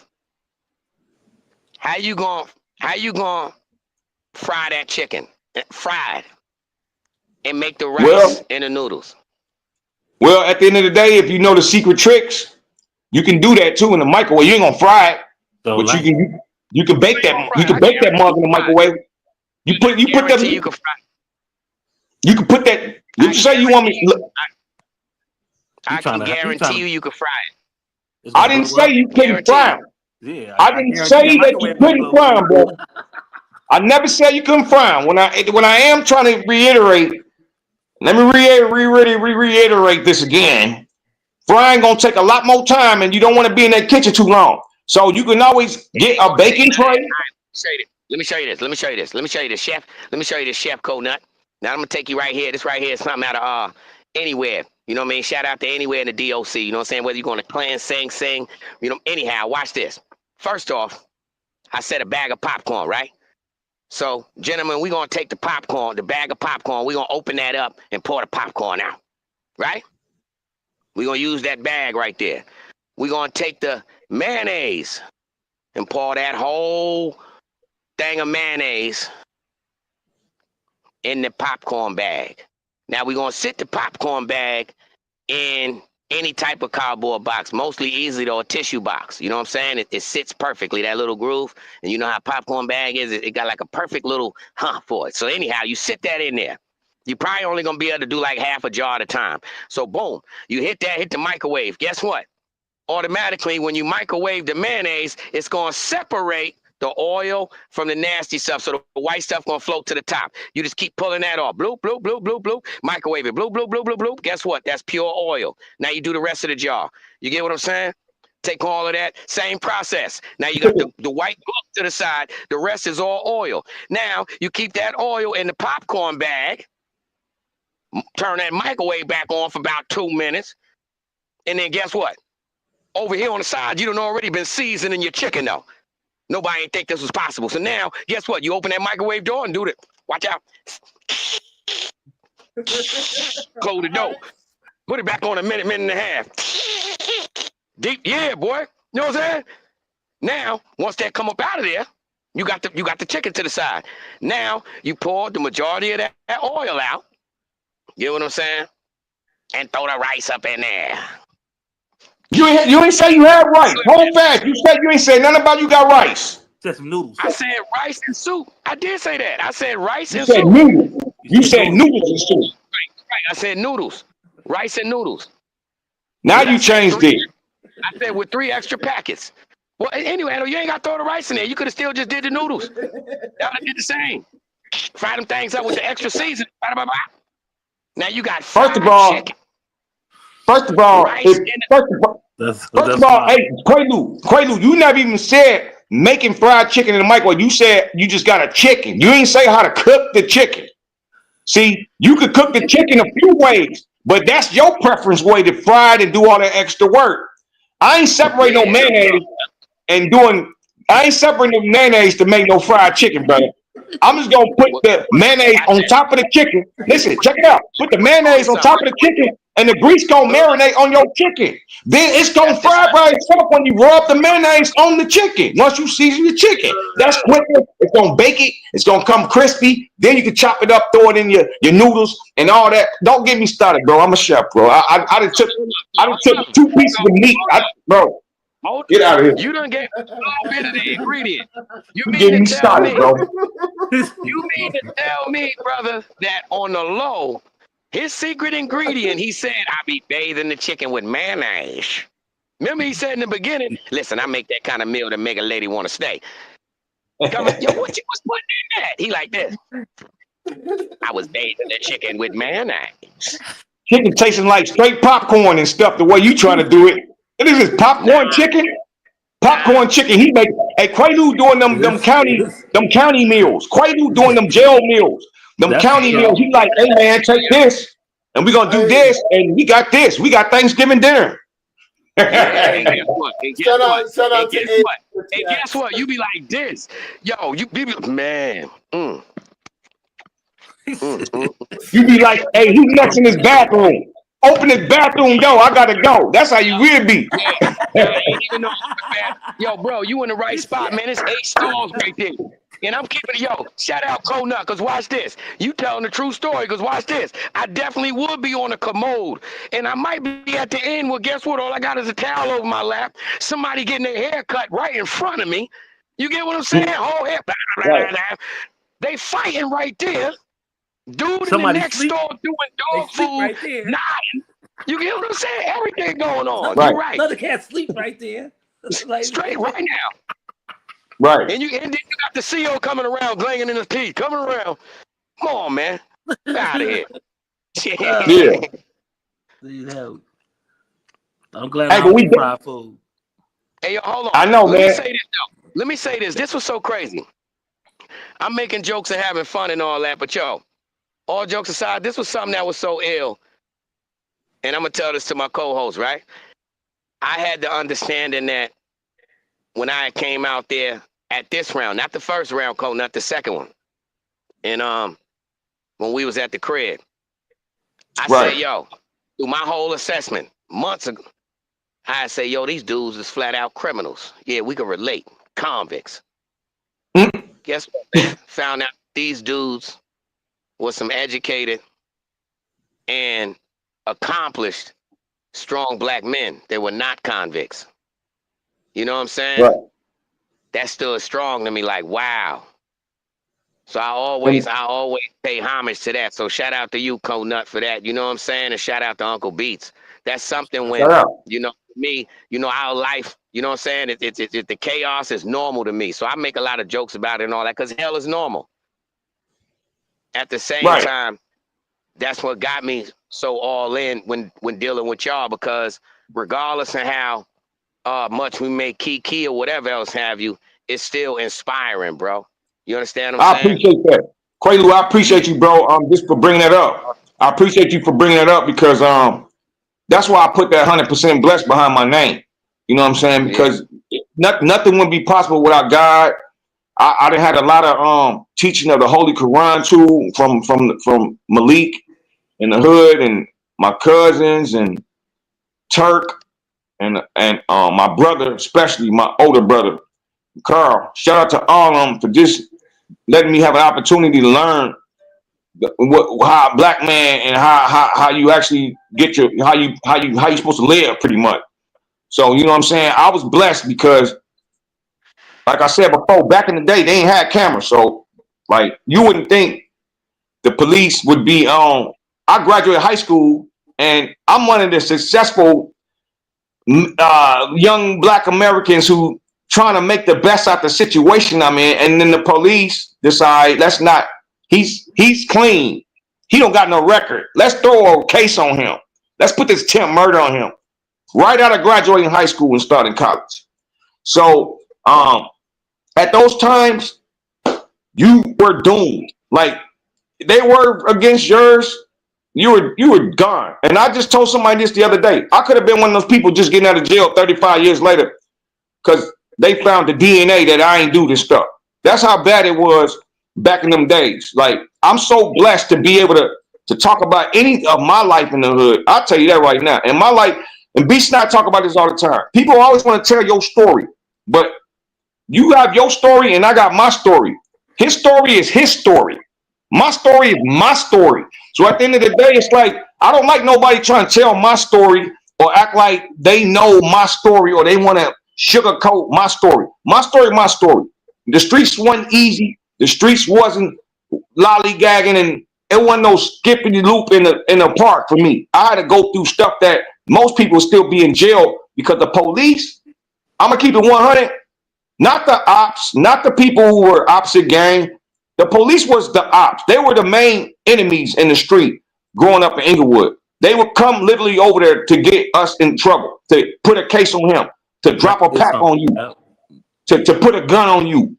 Speaker 3: How you gonna fry that chicken? Fried and make the rice
Speaker 5: Well,
Speaker 3: and the noodles.
Speaker 5: at the end of the day, if you know the secret tricks, you can do that too in the microwave. You ain't gonna fry it,
Speaker 1: So
Speaker 5: but
Speaker 1: like,
Speaker 5: you can bake
Speaker 3: You ain't gonna
Speaker 5: that.
Speaker 3: fry
Speaker 5: You
Speaker 3: it.
Speaker 5: can
Speaker 3: I
Speaker 5: bake that
Speaker 3: guarantee
Speaker 5: mug
Speaker 3: you
Speaker 5: in the
Speaker 3: can fry it.
Speaker 5: microwave. You put
Speaker 3: Guarantee you
Speaker 5: them.
Speaker 3: can fry it.
Speaker 5: You can put that. What you say you want me? Look,
Speaker 3: I can guarantee you can fry it.
Speaker 1: it's
Speaker 5: I
Speaker 1: gonna
Speaker 5: didn't
Speaker 1: blow
Speaker 5: say
Speaker 1: up.
Speaker 5: you couldn't
Speaker 3: Guarantee
Speaker 5: fry
Speaker 3: you.
Speaker 5: them.
Speaker 1: Yeah,
Speaker 5: I
Speaker 1: I
Speaker 5: didn't
Speaker 1: guarantee that
Speaker 5: say that you
Speaker 1: microwave gonna
Speaker 5: couldn't
Speaker 1: blow
Speaker 5: fry
Speaker 1: up.
Speaker 5: them, bro. I never said you couldn't fry them. When I am trying to reiterate, let me reiterate this again. Frying gonna take a lot more time, and you don't want to be in that kitchen too long. So you can always
Speaker 3: It
Speaker 5: get
Speaker 3: ain't
Speaker 5: a
Speaker 3: gonna take
Speaker 5: baking
Speaker 3: none of that
Speaker 5: tray.
Speaker 3: time. Let me show you this. Let me show you this. Let me show you this, chef. Let me show you this, chef Coconut. Now I'm gonna take you right here. This right here is something out of anywhere. You know what I mean? Shout out to anywhere in the DOC. You know what I'm saying? Whether you're gonna clan, sing. You know. Anyhow, watch this. First off, I said a bag of popcorn, right? So, gentlemen, we're going to take the popcorn, the bag of popcorn. We're going to open that up and pour the popcorn out, right? We're going to use that bag right there. We're going to take the mayonnaise and pour that whole thing of mayonnaise in the popcorn bag. Now, we're going to sit the popcorn bag in any type of cardboard box, mostly easily though a tissue box. You know what I'm saying? It sits perfectly, that little groove. And you know how popcorn bag is? It got like a perfect little for it. So anyhow, you sit that in there. You're probably only going to be able to do like half a jar at a time. So boom, you hit the microwave. Guess what? Automatically, when you microwave the mayonnaise, it's going to separate the oil from the nasty stuff. So the white stuff going to float to the top. You just keep pulling that off. Bloop, bloop, bloop, bloop, bloop. Microwave it. Bloop, bloop, bloop, bloop, bloop. Guess what? That's pure oil. Now you do the rest of the jar. You get what I'm saying? Take all of that. Same process. Now you got the white bloop to the side. The rest is all oil. Now you keep that oil in the popcorn bag. Turn that microwave back on for about 2 minutes. And then guess what? Over here on the side, you done already been seasoning your chicken though. Nobody ain't think this was possible. So now, guess what? You open that microwave door and do it. Watch out. Close the door. Put it back on a minute and a half. Deep, yeah, boy. You know what I'm saying? Now, once that come up out of there, you got the chicken to the side. Now you pour the majority of that oil out. You know what I'm saying? And throw the rice up in there.
Speaker 5: You ain't say you had rice. Hold fast. You said you ain't say nothing about you got rice.
Speaker 1: Just some noodles.
Speaker 3: I said rice and soup. I did say that. I said rice and
Speaker 5: You said
Speaker 3: soup.
Speaker 5: noodles. You said noodles and soup.
Speaker 3: Right. I said noodles. Rice and noodles.
Speaker 5: Now you changed it.
Speaker 3: I said with 3 extra packets. Well, anyway, you ain't got to throw the rice in there. You could have still just did the noodles. Y'all did the same. Fry them things up with the extra season. Now you got fried chicken.
Speaker 5: First of all,
Speaker 3: hey,
Speaker 5: Quaalude, you never even said making fried chicken in the microwave. You said you just got a chicken. You ain't say how to cook the chicken. See, you could cook the chicken a few ways, but that's your preference way to fry it and do all that extra work. I ain't separating no mayonnaise I ain't separating no mayonnaise to make no fried chicken, brother. I'm just gonna put the mayonnaise on top of the chicken. Listen, check it out. Put the mayonnaise on top of the chicken, and the grease gonna marinate on your chicken. Then it's gonna fry by itself when you rub the mayonnaise on the chicken. Once you season the chicken, that's quicker. It's gonna bake it. It's gonna come crispy. Then you can chop it up, throw it in your noodles and all that. Don't get me started, bro. I'm a chef, bro. I done took 2 pieces of meat, bro. Get out of here.
Speaker 3: You done get a little bit of the ingredient. You
Speaker 5: get me started, bro.
Speaker 3: You mean to tell me, brother, that on the low, his secret ingredient, he said, I be bathing the chicken with mayonnaise. Remember he said in the beginning, listen, I make that kind of meal to make a lady want to stay. Yo, what you was putting in that? He like this. I was bathing the chicken with mayonnaise.
Speaker 5: Chicken tasting like straight popcorn and stuff the way you trying to do it. It is popcorn chicken. Popcorn chicken. He make Quaalude doing them county meals. Quaalude doing them jail meals. Them county meals. He like, hey man, take this, and we're gonna do this, and we got this. We got Thanksgiving dinner.
Speaker 3: And guess what? You be like this. Yo, you be man.
Speaker 5: You be like, hey, he's next in his bathroom. Open his bathroom, yo, I gotta go. That's how you really be.
Speaker 3: Yo, bro, you in the right spot, man. It's 8 stalls right there. And I'm keeping it, yo, shout out Conut, because watch this. You telling the true story, because watch this. I definitely would be on a commode. And I might be at the end, well, guess what? All I got is a towel over my lap. Somebody getting their hair cut right in front of me. You get what I'm saying? Whole hair. Blah, blah, blah, blah. They fighting right there. Dude
Speaker 1: Somebody
Speaker 3: in the next
Speaker 1: sleep.
Speaker 3: store doing dog food,
Speaker 1: right there.
Speaker 3: nodding. You get what I'm saying? Everything going on.
Speaker 5: Right.
Speaker 3: You're right.
Speaker 1: Another cat sleep right there. Like,
Speaker 3: Straight right now.
Speaker 5: Right.
Speaker 3: And then you got the CEO coming around, glanging in his teeth, coming around. Come on, man. Get out of here.
Speaker 5: Yeah.
Speaker 1: Dude, I'm glad
Speaker 5: Hey,
Speaker 1: I
Speaker 5: but we
Speaker 1: don't fried food.
Speaker 3: Hey, hold on.
Speaker 5: I know,
Speaker 3: Let
Speaker 5: man.
Speaker 3: me say this, though. Let me say this. This was so crazy. I'm making jokes and having fun and all that, but yo, all jokes aside, this was something that was so ill. And I'm going to tell this to my co-host, right? I had the understanding that when I came out there at this round, not the first round, Cole, not the second one. And when we was at the crib, I
Speaker 5: Right.
Speaker 3: said, yo, through my whole assessment months ago, I say, yo, these dudes is flat out criminals. Yeah, we can relate. Convicts.
Speaker 5: Mm.
Speaker 3: Guess what, man? Found out these dudes were some educated and accomplished, strong black men. They were not convicts. You know what I'm saying?
Speaker 5: Right.
Speaker 3: That stood strong to me, like, wow. So I
Speaker 5: And
Speaker 3: always pay homage to that. So shout out to you, Conut, for that. You know what I'm saying? And shout out to Uncle Beats. That's something when,
Speaker 5: shout out.
Speaker 3: me, our life, you know what I'm saying? The chaos is normal to me. So I make a lot of jokes about it and all that because hell is normal. At the same
Speaker 5: Right.
Speaker 3: time, that's what got me so all in when dealing with y'all, because regardless of how much we may key or whatever else have you, it's still inspiring, bro. You understand what I'm
Speaker 5: I
Speaker 3: saying?
Speaker 5: appreciate that. Quaalude, I appreciate you, bro. Just for bringing that up. I appreciate you for bringing that up because that's why I put that 100% blessed behind my name. You know what I'm saying?
Speaker 3: Yeah.
Speaker 5: Because nothing would be possible without God. I done had a lot of teaching of the Holy Quran too from Malik in the hood and my cousins and Turk and my brother, especially my older brother Carl. Shout out to all of them for just letting me have an opportunity to learn how a black man and how you actually get your how you supposed to live pretty much. So you know what I'm saying? I was blessed because, like I said before, back in the day they ain't had cameras, so like you wouldn't think the police would be on. I graduated high school and I'm one of the successful young black Americans who trying to make the best out the situation I'm in, and then the police decide let's not. He's clean. He don't got no record. Let's throw a case on him. Let's put this attempt murder on him. Right out of graduating high school and starting college. So at those times, you were doomed. Like they were against yours, you were gone. And I just told somebody this the other day. I could have been one of those people just getting out of jail 35 years later because they found the DNA that I ain't do this stuff. That's how bad it was back in them days. Like I'm so blessed to be able to talk about any of my life in the hood. I'll tell you that right now. And my life, and B Snot talk about this all the time. People always want to tell your story, but you have your story and I got my story. His story is his story. My story is my story. So at the end of the day, it's like I don't like nobody trying to tell my story or act like they know my story or they want to sugarcoat my story. My story, my story. The streets wasn't easy. The streets wasn't lollygagging, and it wasn't no skipping loop in the park for me. I had to go through stuff that most people still be in jail because the police. I'm gonna keep it 100. Not the ops, not the people who were opposite gang. The police was the ops. They were the main enemies in the street growing up in Inglewood. They would come literally over there to get us in trouble, to put a case on him, to drop a pack on you, to put a gun on you.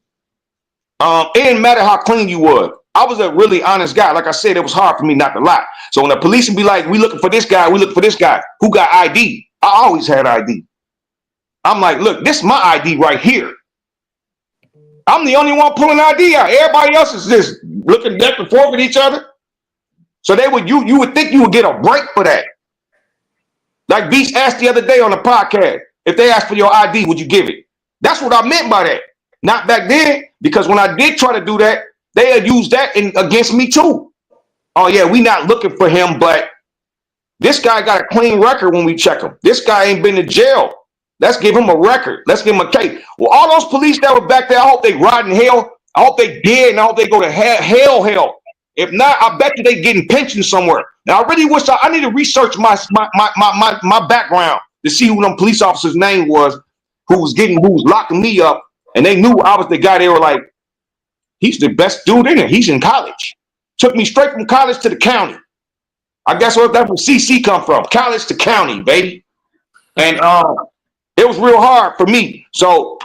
Speaker 5: It didn't matter how clean you was. I was a really honest guy. Like I said, it was hard for me not to lie. So when the police would be like, we looking for this guy, we looking for this guy, who got ID? I always had ID. I'm like, look, this is my ID right here. I'm the only one pulling ID out. Everybody else is just looking back and forth with each other. So they would you would think you would get a break for that. Like Beast asked the other day on the podcast, if they asked for your ID, would you give it? That's what I meant by that. Not back then, because when I did try to do that, they had used that against me too. Oh yeah, we not looking for him, but this guy got a clean record when we check him. This guy ain't been to jail. Let's give him a record. Let's give him a case. Well, all those police that were back there, I hope they ride in hell. I hope they dead, and I hope they go to hell. If not, I bet you they getting pensions somewhere. Now, I really wish I need to research my background to see who them police officers' name was, who was locking me up, and they knew I was the guy. They were like, he's the best dude in it. He's in college. Took me straight from college to the county. I guess that's where CC come from. College to county, baby. And it was real hard for me. So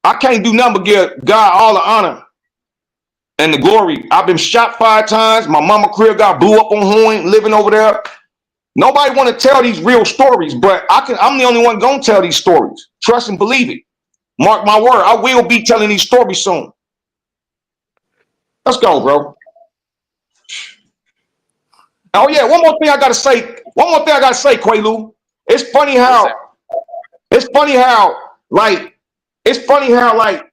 Speaker 5: I can't do nothing but give God all the honor and the glory. I've been shot 5 times. My mama crib got blew up on Hoyne, living over there. Nobody want to tell these real stories, but I'm the only one gonna tell these stories. Trust and believe it. Mark my word, I will be telling these stories soon. Let's go, bro. Oh yeah, one more thing I gotta say. Quaalude. It's funny
Speaker 3: What's
Speaker 5: how
Speaker 3: that?
Speaker 5: it's funny how like it's funny how like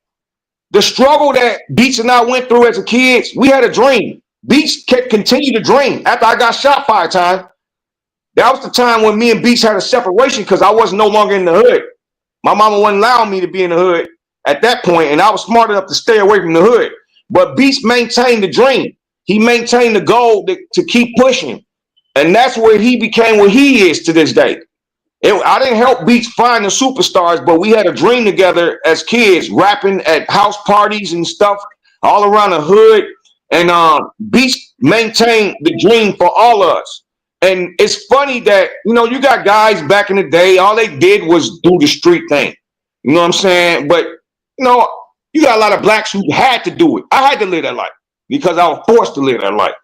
Speaker 5: the struggle that Beats and I went through as a kids. We had a dream. Beats kept continue to dream after I got shot 5 times. That was the time when me and Beats had a separation because I wasn't no longer in the hood. My mama wasn't allowing me to be in the hood at that point, and I was smart enough to stay away from the hood. But Beats maintained the dream. He maintained the goal to keep pushing. And that's where he became what he is to this day. I didn't help Beats find the superstars, but we had a dream together as kids, rapping at house parties and stuff all around the hood. And Beats maintained the dream for all of us. And it's funny that, you got guys back in the day, all they did was do the street thing. You know what I'm saying? But, you got a lot of blacks who had to do it. I had to live that life because I was forced to live that life.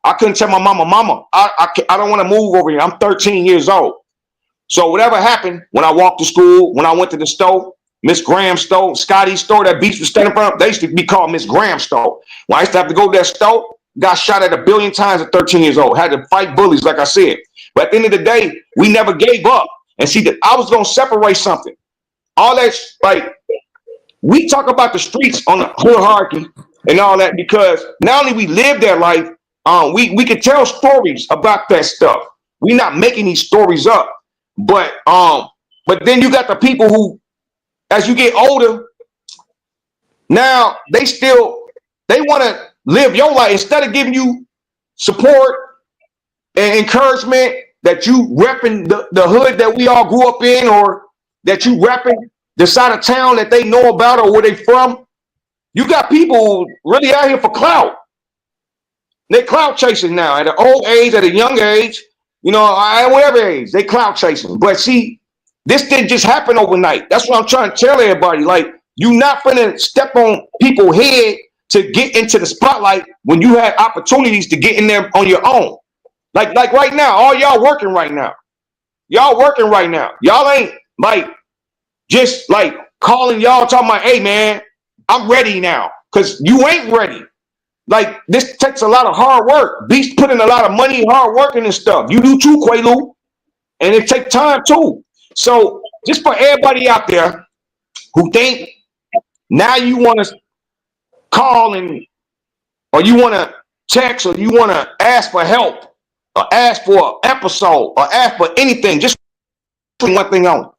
Speaker 5: I couldn't tell my mama, I don't want to move over here. I'm 13 years old. So whatever happened when I walked to school, when I went to the store, Miss Graham's store, Scotty's store, that Beats was standing in front of, they used to be called Miss Graham's store. When I used to have to go to that store, got shot at 1 billion times at 13 years old, had to fight bullies, like I said. But at the end of the day, we never gave up. And see, that I was going to separate something. All that, like, we talk about the streets on the hood hierarchy and all that because not only we live that life, we can tell stories about that stuff. We're not making these stories up. But then you got the people who, as you get older, now they want to live your life instead of giving you support and encouragement that you repping the hood that we all grew up in, or that you repping the side of town that they know about or where they from. You got people really out here for clout. They're clout chasing now at an old age, at a young age. At whatever age, they clout chasing. But see, this didn't just happen overnight. That's what I'm trying to tell everybody. Like, you're not gonna step on people's head to get into the spotlight when you had opportunities to get in there on your own. Like right now, all y'all working right now. Y'all ain't like just like calling y'all talking about, hey man, I'm ready now. Cause you ain't ready. Like, this takes a lot of hard work. Beast put in a lot of money, hard work in this stuff. You do too, Quaalude. And it takes time too. So just for everybody out there who think now you want to call or you want to text, or you want to ask for help, or ask for an episode, or ask for anything, just put one thing on.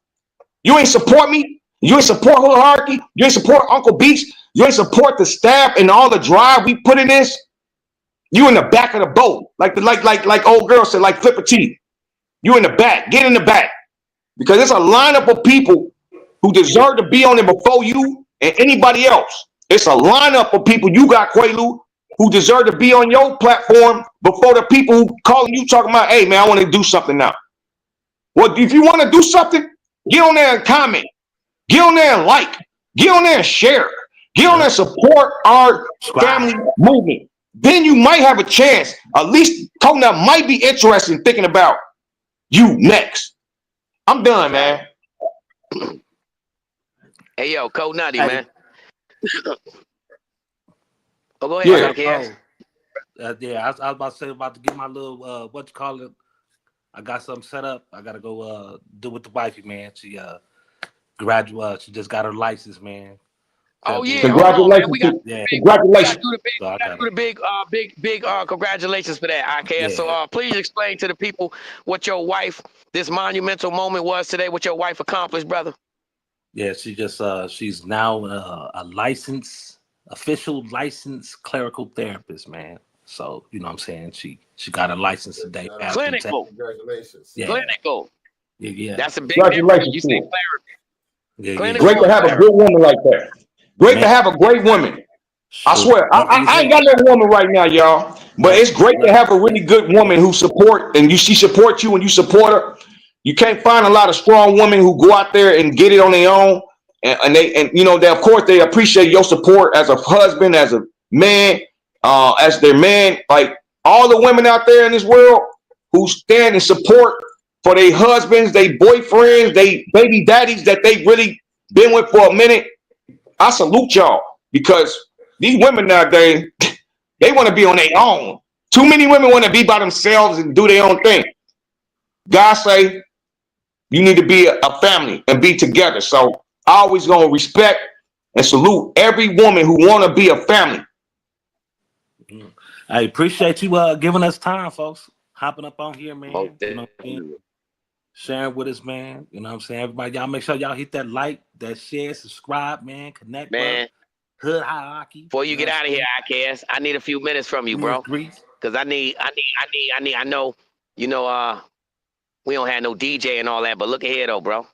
Speaker 5: You ain't support me. You ain't support Hood Hierarchy. You ain't support Uncle Beats. You ain't support the staff and all the drive we put in this. You in the back of the boat, like old girl said, like Flipper T. You in the back. Get in the back, because it's a lineup of people who deserve to be on it before you and anybody else. It's a lineup of people you got, Quaalude, who deserve to be on your platform before the people who calling you talking about, hey man, I want to do something now. Well, if you want to do something, get on there and comment. Get on there and like. Get on there and share. Get on there and support our family movement. Then you might have a chance. At least Coconut might be interested in thinking about you next. I'm done, man.
Speaker 3: Hey, yo, Code Nutty, man. Oh, go ahead.
Speaker 1: I was about to get my little, what you call it? I got something set up. I got to go do with the wifey, man. She graduated. She just got her license, man.
Speaker 3: Oh yeah!
Speaker 5: Congratulations!
Speaker 3: Congratulations! Do the big congratulations for that, IKS. Yeah. So please explain to the people what your wife, this monumental moment was today. What your wife accomplished, brother?
Speaker 1: Yeah, she just she's now a official licensed clerical therapist, man. So you know what I'm saying, she got a license today.
Speaker 3: Clinical.
Speaker 2: Congratulations.
Speaker 3: Yeah. Clinical.
Speaker 1: Yeah.
Speaker 3: That's a big difference. You say therapy.
Speaker 5: Great to have a good woman like that. Great to have a great woman. I swear, I ain't got no woman right now, y'all. But it's great to have a really good woman who she supports you and you support her. You can't find a lot of strong women who go out there and get it on their own. And they of course they appreciate your support as a husband, as a man, as their man. Like all the women out there in this world who stand and support for their husbands, their boyfriends, their baby daddies that they really been with for a minute. I salute y'all, because these women nowadays, They want to be on their own. Too many women want to be by themselves and do their own thing. God say you need to be a family and be together. So I always gonna respect and salute every woman who want to be a family.
Speaker 1: I appreciate you giving us time, folks. Hopping up on here, man.
Speaker 3: Most
Speaker 1: You know what I mean?
Speaker 3: definitely.
Speaker 1: Sharing with us, man. You know what I'm saying? Everybody, y'all make sure y'all hit that like, that share, subscribe, man. Connect,
Speaker 3: Man,
Speaker 1: Hood Hierarchy.
Speaker 3: before you get out of here, IKS, I need a few minutes from you, bro.
Speaker 1: Grease.
Speaker 3: Cause I know, we don't have no DJ and all that, but look ahead though, bro.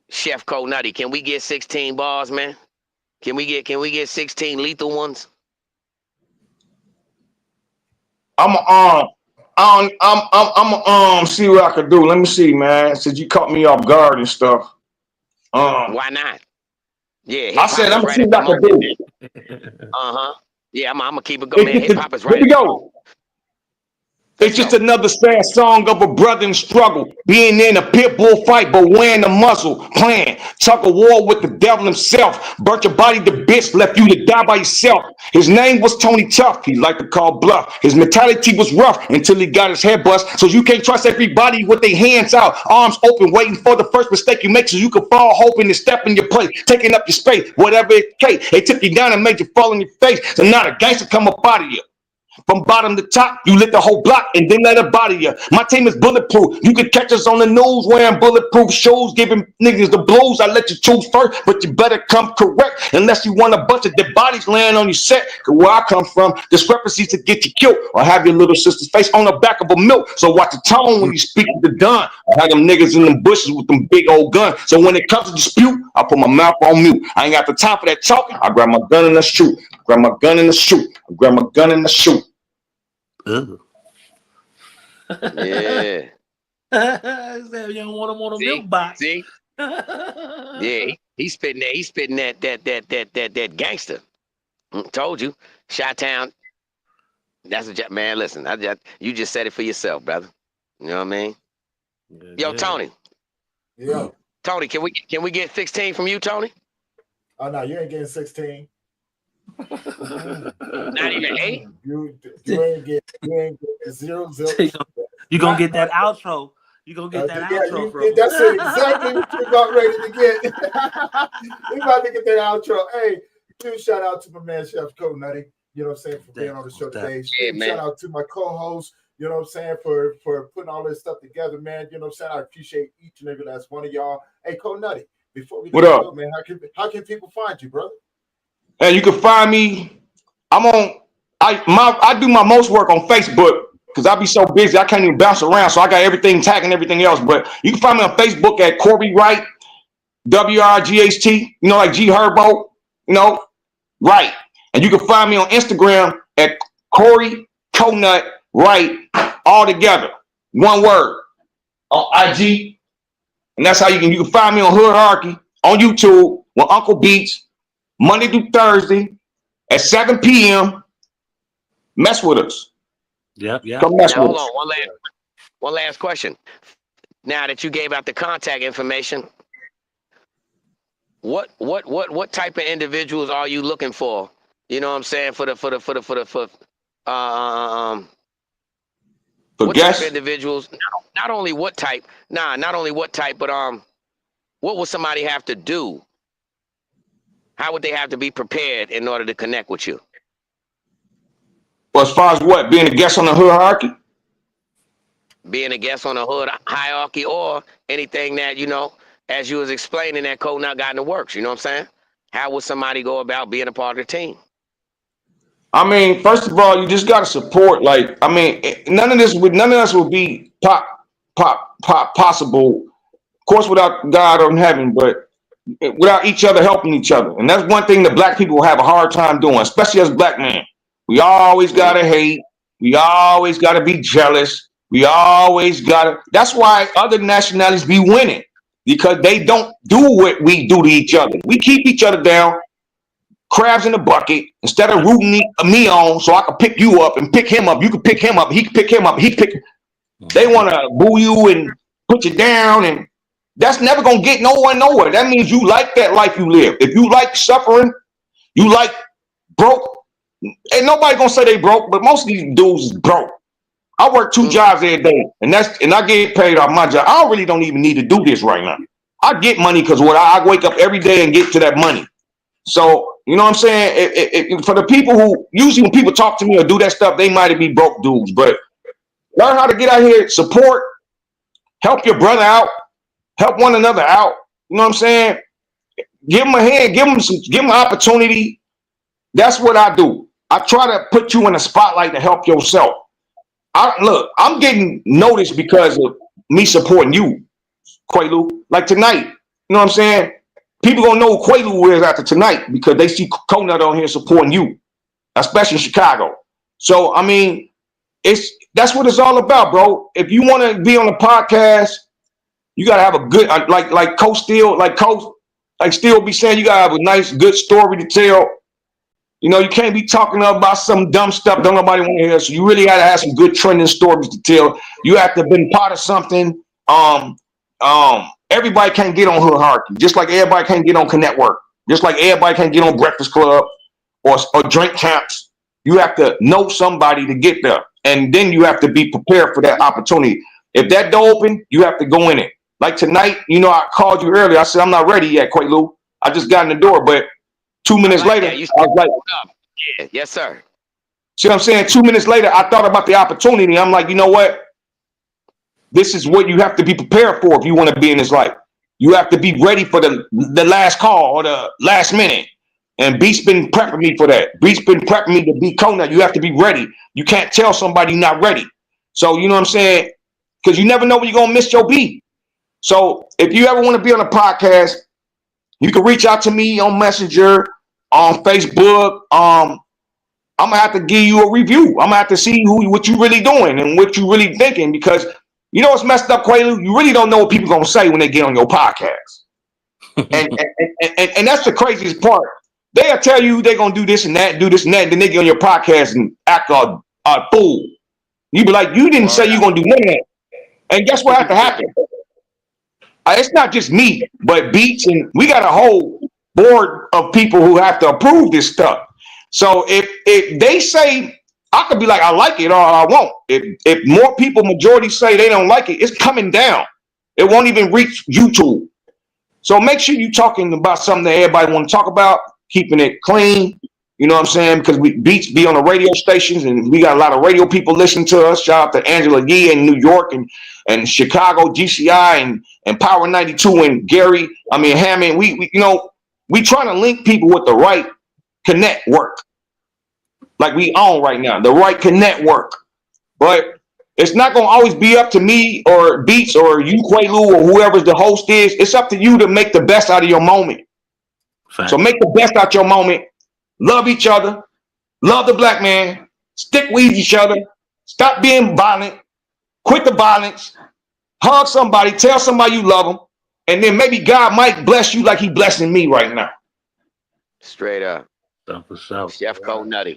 Speaker 3: Chef Nutty, can we get 16 bars, man? Can we get 16 lethal ones?
Speaker 5: I'm see what I can do. Let me see, man. Since you caught me off guard and stuff.
Speaker 3: Why not? Yeah, hip
Speaker 5: I
Speaker 3: hop
Speaker 5: said
Speaker 3: is
Speaker 5: I'm gonna
Speaker 3: right
Speaker 5: see
Speaker 3: at
Speaker 5: what
Speaker 3: the
Speaker 5: I can
Speaker 3: moment, man.
Speaker 5: do.
Speaker 3: Yeah, I'm gonna keep it going, man.
Speaker 5: It's
Speaker 3: Hip
Speaker 5: just
Speaker 3: hop is
Speaker 5: here
Speaker 3: right
Speaker 5: we
Speaker 3: at the
Speaker 5: go.
Speaker 3: moment.
Speaker 5: It's just another sad song of a brother in struggle, being in a pit bull fight, but wearing a muzzle, playing tug of war with the devil himself. Burnt your body to bits, left you to die by yourself. His name was Tony Tough. He liked to call bluff. His mentality was rough until he got his head bust. So you can't trust everybody with their hands out, arms open, waiting for the first mistake you make, so you can fall, hoping to step in your place, taking up your space, whatever it takes. They took you down and made you fall on your face. So now the gangster come up out of you. From bottom to top, you lit the whole block and then let it body you. My team is bulletproof. You can catch us on the news wearing bulletproof shoes, giving niggas the blues. I let you choose first, but you better come correct unless you want a bunch of dead bodies laying on your set. Cause where I come from, discrepancies to get you killed or have your little sister's face on the back of a milk. So watch the tone when you speak to the gun. I have them niggas in them bushes with them big old guns. So when it comes to dispute, I put my mouth on mute. I ain't got the time for that talking. I grab my gun and I shoot. Grab my gun and I shoot. Grab my gun and I shoot.
Speaker 1: Ugh.
Speaker 3: Yeah.
Speaker 1: You don't want him on a milk box.
Speaker 3: See? Yeah, he's spitting that. He's spitting that gangster. Told you, Chi-Town. That's a man. Listen, you just said it for yourself, brother. You know what I mean? Yo, Tony.
Speaker 2: Yeah.
Speaker 3: Tony, can we get 16 from you, Tony?
Speaker 2: Oh no, you ain't getting 16.
Speaker 3: Not even 8.
Speaker 2: You ain't getting 0.
Speaker 1: You gonna get that outro. You gonna get that outro from
Speaker 2: that's it, exactly what you're about ready to get. We about to get that outro. Hey, huge shout out to my man Chef Nutty. You know what I'm saying, for being on the show today.
Speaker 3: Yeah, man.
Speaker 2: Shout out to my co-host. You know what I'm saying, for putting all this stuff together, man. You know what I'm saying. I appreciate each and every last one of y'all. Hey, Nutty, before we go, man, how can people find you, brother?
Speaker 5: And you can find me. I do my most work on Facebook because I be so busy I can't even bounce around. So I got everything tagging everything else. But you can find me on Facebook at Corby Wright, WRGHT. You know, like G Herbo. You know, Wright. And you can find me on Instagram at Corey Conut Wright, all together, one word, on IG. And that's how you can find me on Hood Hierarchy on YouTube with Uncle Beats. Monday through Thursday at 7 p.m. Mess with us.
Speaker 1: Yep.
Speaker 5: Come mess
Speaker 3: Now,
Speaker 5: with
Speaker 3: hold
Speaker 5: us.
Speaker 3: on. One last question. Now that you gave out the contact information, what type of individuals are you looking for? You know what I'm saying, for
Speaker 5: For
Speaker 3: what
Speaker 5: guests?
Speaker 3: type of individuals? Not only what type, but what would somebody have to do? How would they have to be prepared in order to connect with you?
Speaker 5: Well, as far as what? Being a guest on the Hood Hierarchy?
Speaker 3: Being a guest on the Hood Hierarchy, or anything that, as you was explaining, that Code Not got in the works. You know what I'm saying? How would somebody go about being a part of the team?
Speaker 5: I mean, first of all, you just gotta support. Like, I mean, none of us would be possible. Of course, without God or in heaven, but without each other helping each other. And that's one thing that black people have a hard time doing, especially as black men. We always gotta hate. We always gotta be jealous. We always gotta. That's why other nationalities be winning, because they don't do what we do to each other. We keep each other down, crabs in the bucket, instead of rooting me on so I can pick you up and pick him up. You can pick him up. He can pick him up. They want to boo you and put you down, and that's never gonna get no one nowhere. That means you like that life you live. If you like suffering, you like broke. Ain't nobody gonna say they broke, but most of these dudes is broke. I work 2 jobs every day, and I get paid off my job. I really don't even need to do this right now. I get money because I wake up every day and get to that money. So you know what I'm saying? For the people who usually when people talk to me or do that stuff, they might be broke dudes. But learn how to get out here, support, help your brother out, help one another out. You know what I'm saying? Give them a hand, give them an opportunity. That's what I do. I try to put you in a spotlight to help yourself. Look, I'm getting noticed because of me supporting you, Quaalude. Like tonight, you know what I'm saying? People gonna know who Quaalude is after tonight because they see Coconut on here supporting you, especially in Chicago. So I mean, that's what it's all about, bro. If you want to be on a podcast, you gotta have a good like Coach Steele be saying, you gotta have a nice, good story to tell. You know, you can't be talking about some dumb stuff don't nobody want to hear. So you really got to have some good trending stories to tell. You have to have been part of something. Everybody can't get on Hood Hierarchy, just like everybody can't get on Connectwork, just like everybody can't get on Breakfast Club or drink camps. You have to know somebody to get there, and then you have to be prepared for that opportunity. If that door open, you have to go in it. Like tonight, you know, I called you earlier. I said I'm not ready yet, Quaalude. I just got in the door, but 2 minutes later, I was like,
Speaker 3: yeah, yes, sir.
Speaker 5: see what I'm saying? 2 minutes later, I thought about the opportunity. I'm like, you know what? This is what you have to be prepared for if you want to be in this life. You have to be ready for the last call or the last minute. And Beats been prepping me for that. Beats been prepping me to be Coconut. You have to be ready. You can't tell somebody you're not ready. So, you know what I'm saying? Because you never know when you're going to miss your beat. So if you ever want to be on a podcast, you can reach out to me on Messenger, on Facebook. I'm gonna have to give you a review. I'm gonna have to see what you really doing and what you really thinking, because you know what's messed up, Quaalude? You really don't know what people gonna say when they get on your podcast. and that's the craziest part. They'll tell you they're gonna do this and that, and then they get on your podcast and act a fool. You be like, you didn't say you're gonna do none of that. And guess what has to happen? It's not just me, but Beats, and we got a whole board of people who have to approve this stuff. So if they say, I could be like, I like it or I won't. If more people, majority say they don't like it, it's coming down. It won't even reach YouTube. So make sure you're talking about something that everybody want to talk about, keeping it clean. You know what I'm saying? Because Beats be on the radio stations, and we got a lot of radio people listening to us. Shout out to Angela Yee in New York and Chicago, GCI and Power 92 and Hammond. We trying to link people with the right Connectwork, like we own right now, the right Connectwork. But it's not gonna always be up to me or Beats or you, Quaalude, or whoever the host is. It's up to you to make the best out of your moment. Fact. So make the best out of your moment. Love each other. Love the black man. Stick with each other. Stop being violent. Quit the violence. Hug somebody. Tell somebody you love them. And then maybe God might bless you like he blessing me right now.
Speaker 3: Straight up.
Speaker 1: For sure.
Speaker 3: Chef Coconut.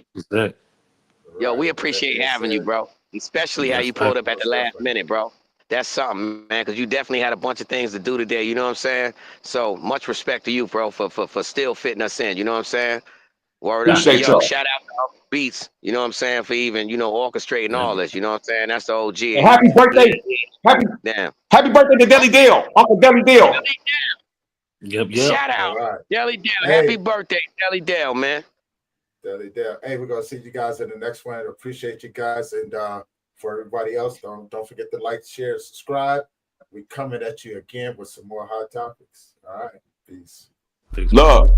Speaker 3: Yo, we appreciate having you, bro. Especially how you pulled up at the last minute, bro. That's something, man, because you definitely had a bunch of things to do today. You know what I'm saying? So much respect to you, bro, for still fitting us in. You know what I'm saying? Word up. Yo, shout out to Beats, you know what I'm saying, for even, orchestrating all this. You know what I'm saying? That's the OG.
Speaker 5: And happy birthday. Happy birthday to Deli Dale. Uncle Deli Dale.
Speaker 1: Yep.
Speaker 3: Shout out. Right. Deli Dale. Hey. Happy birthday, Deli Dale, man.
Speaker 2: Deli Dale. Hey, we're going to see you guys in the next one. Appreciate you guys. And for everybody else, don't forget to like, share, subscribe. We coming at you again with some more hot topics. All right. Peace.
Speaker 5: Love.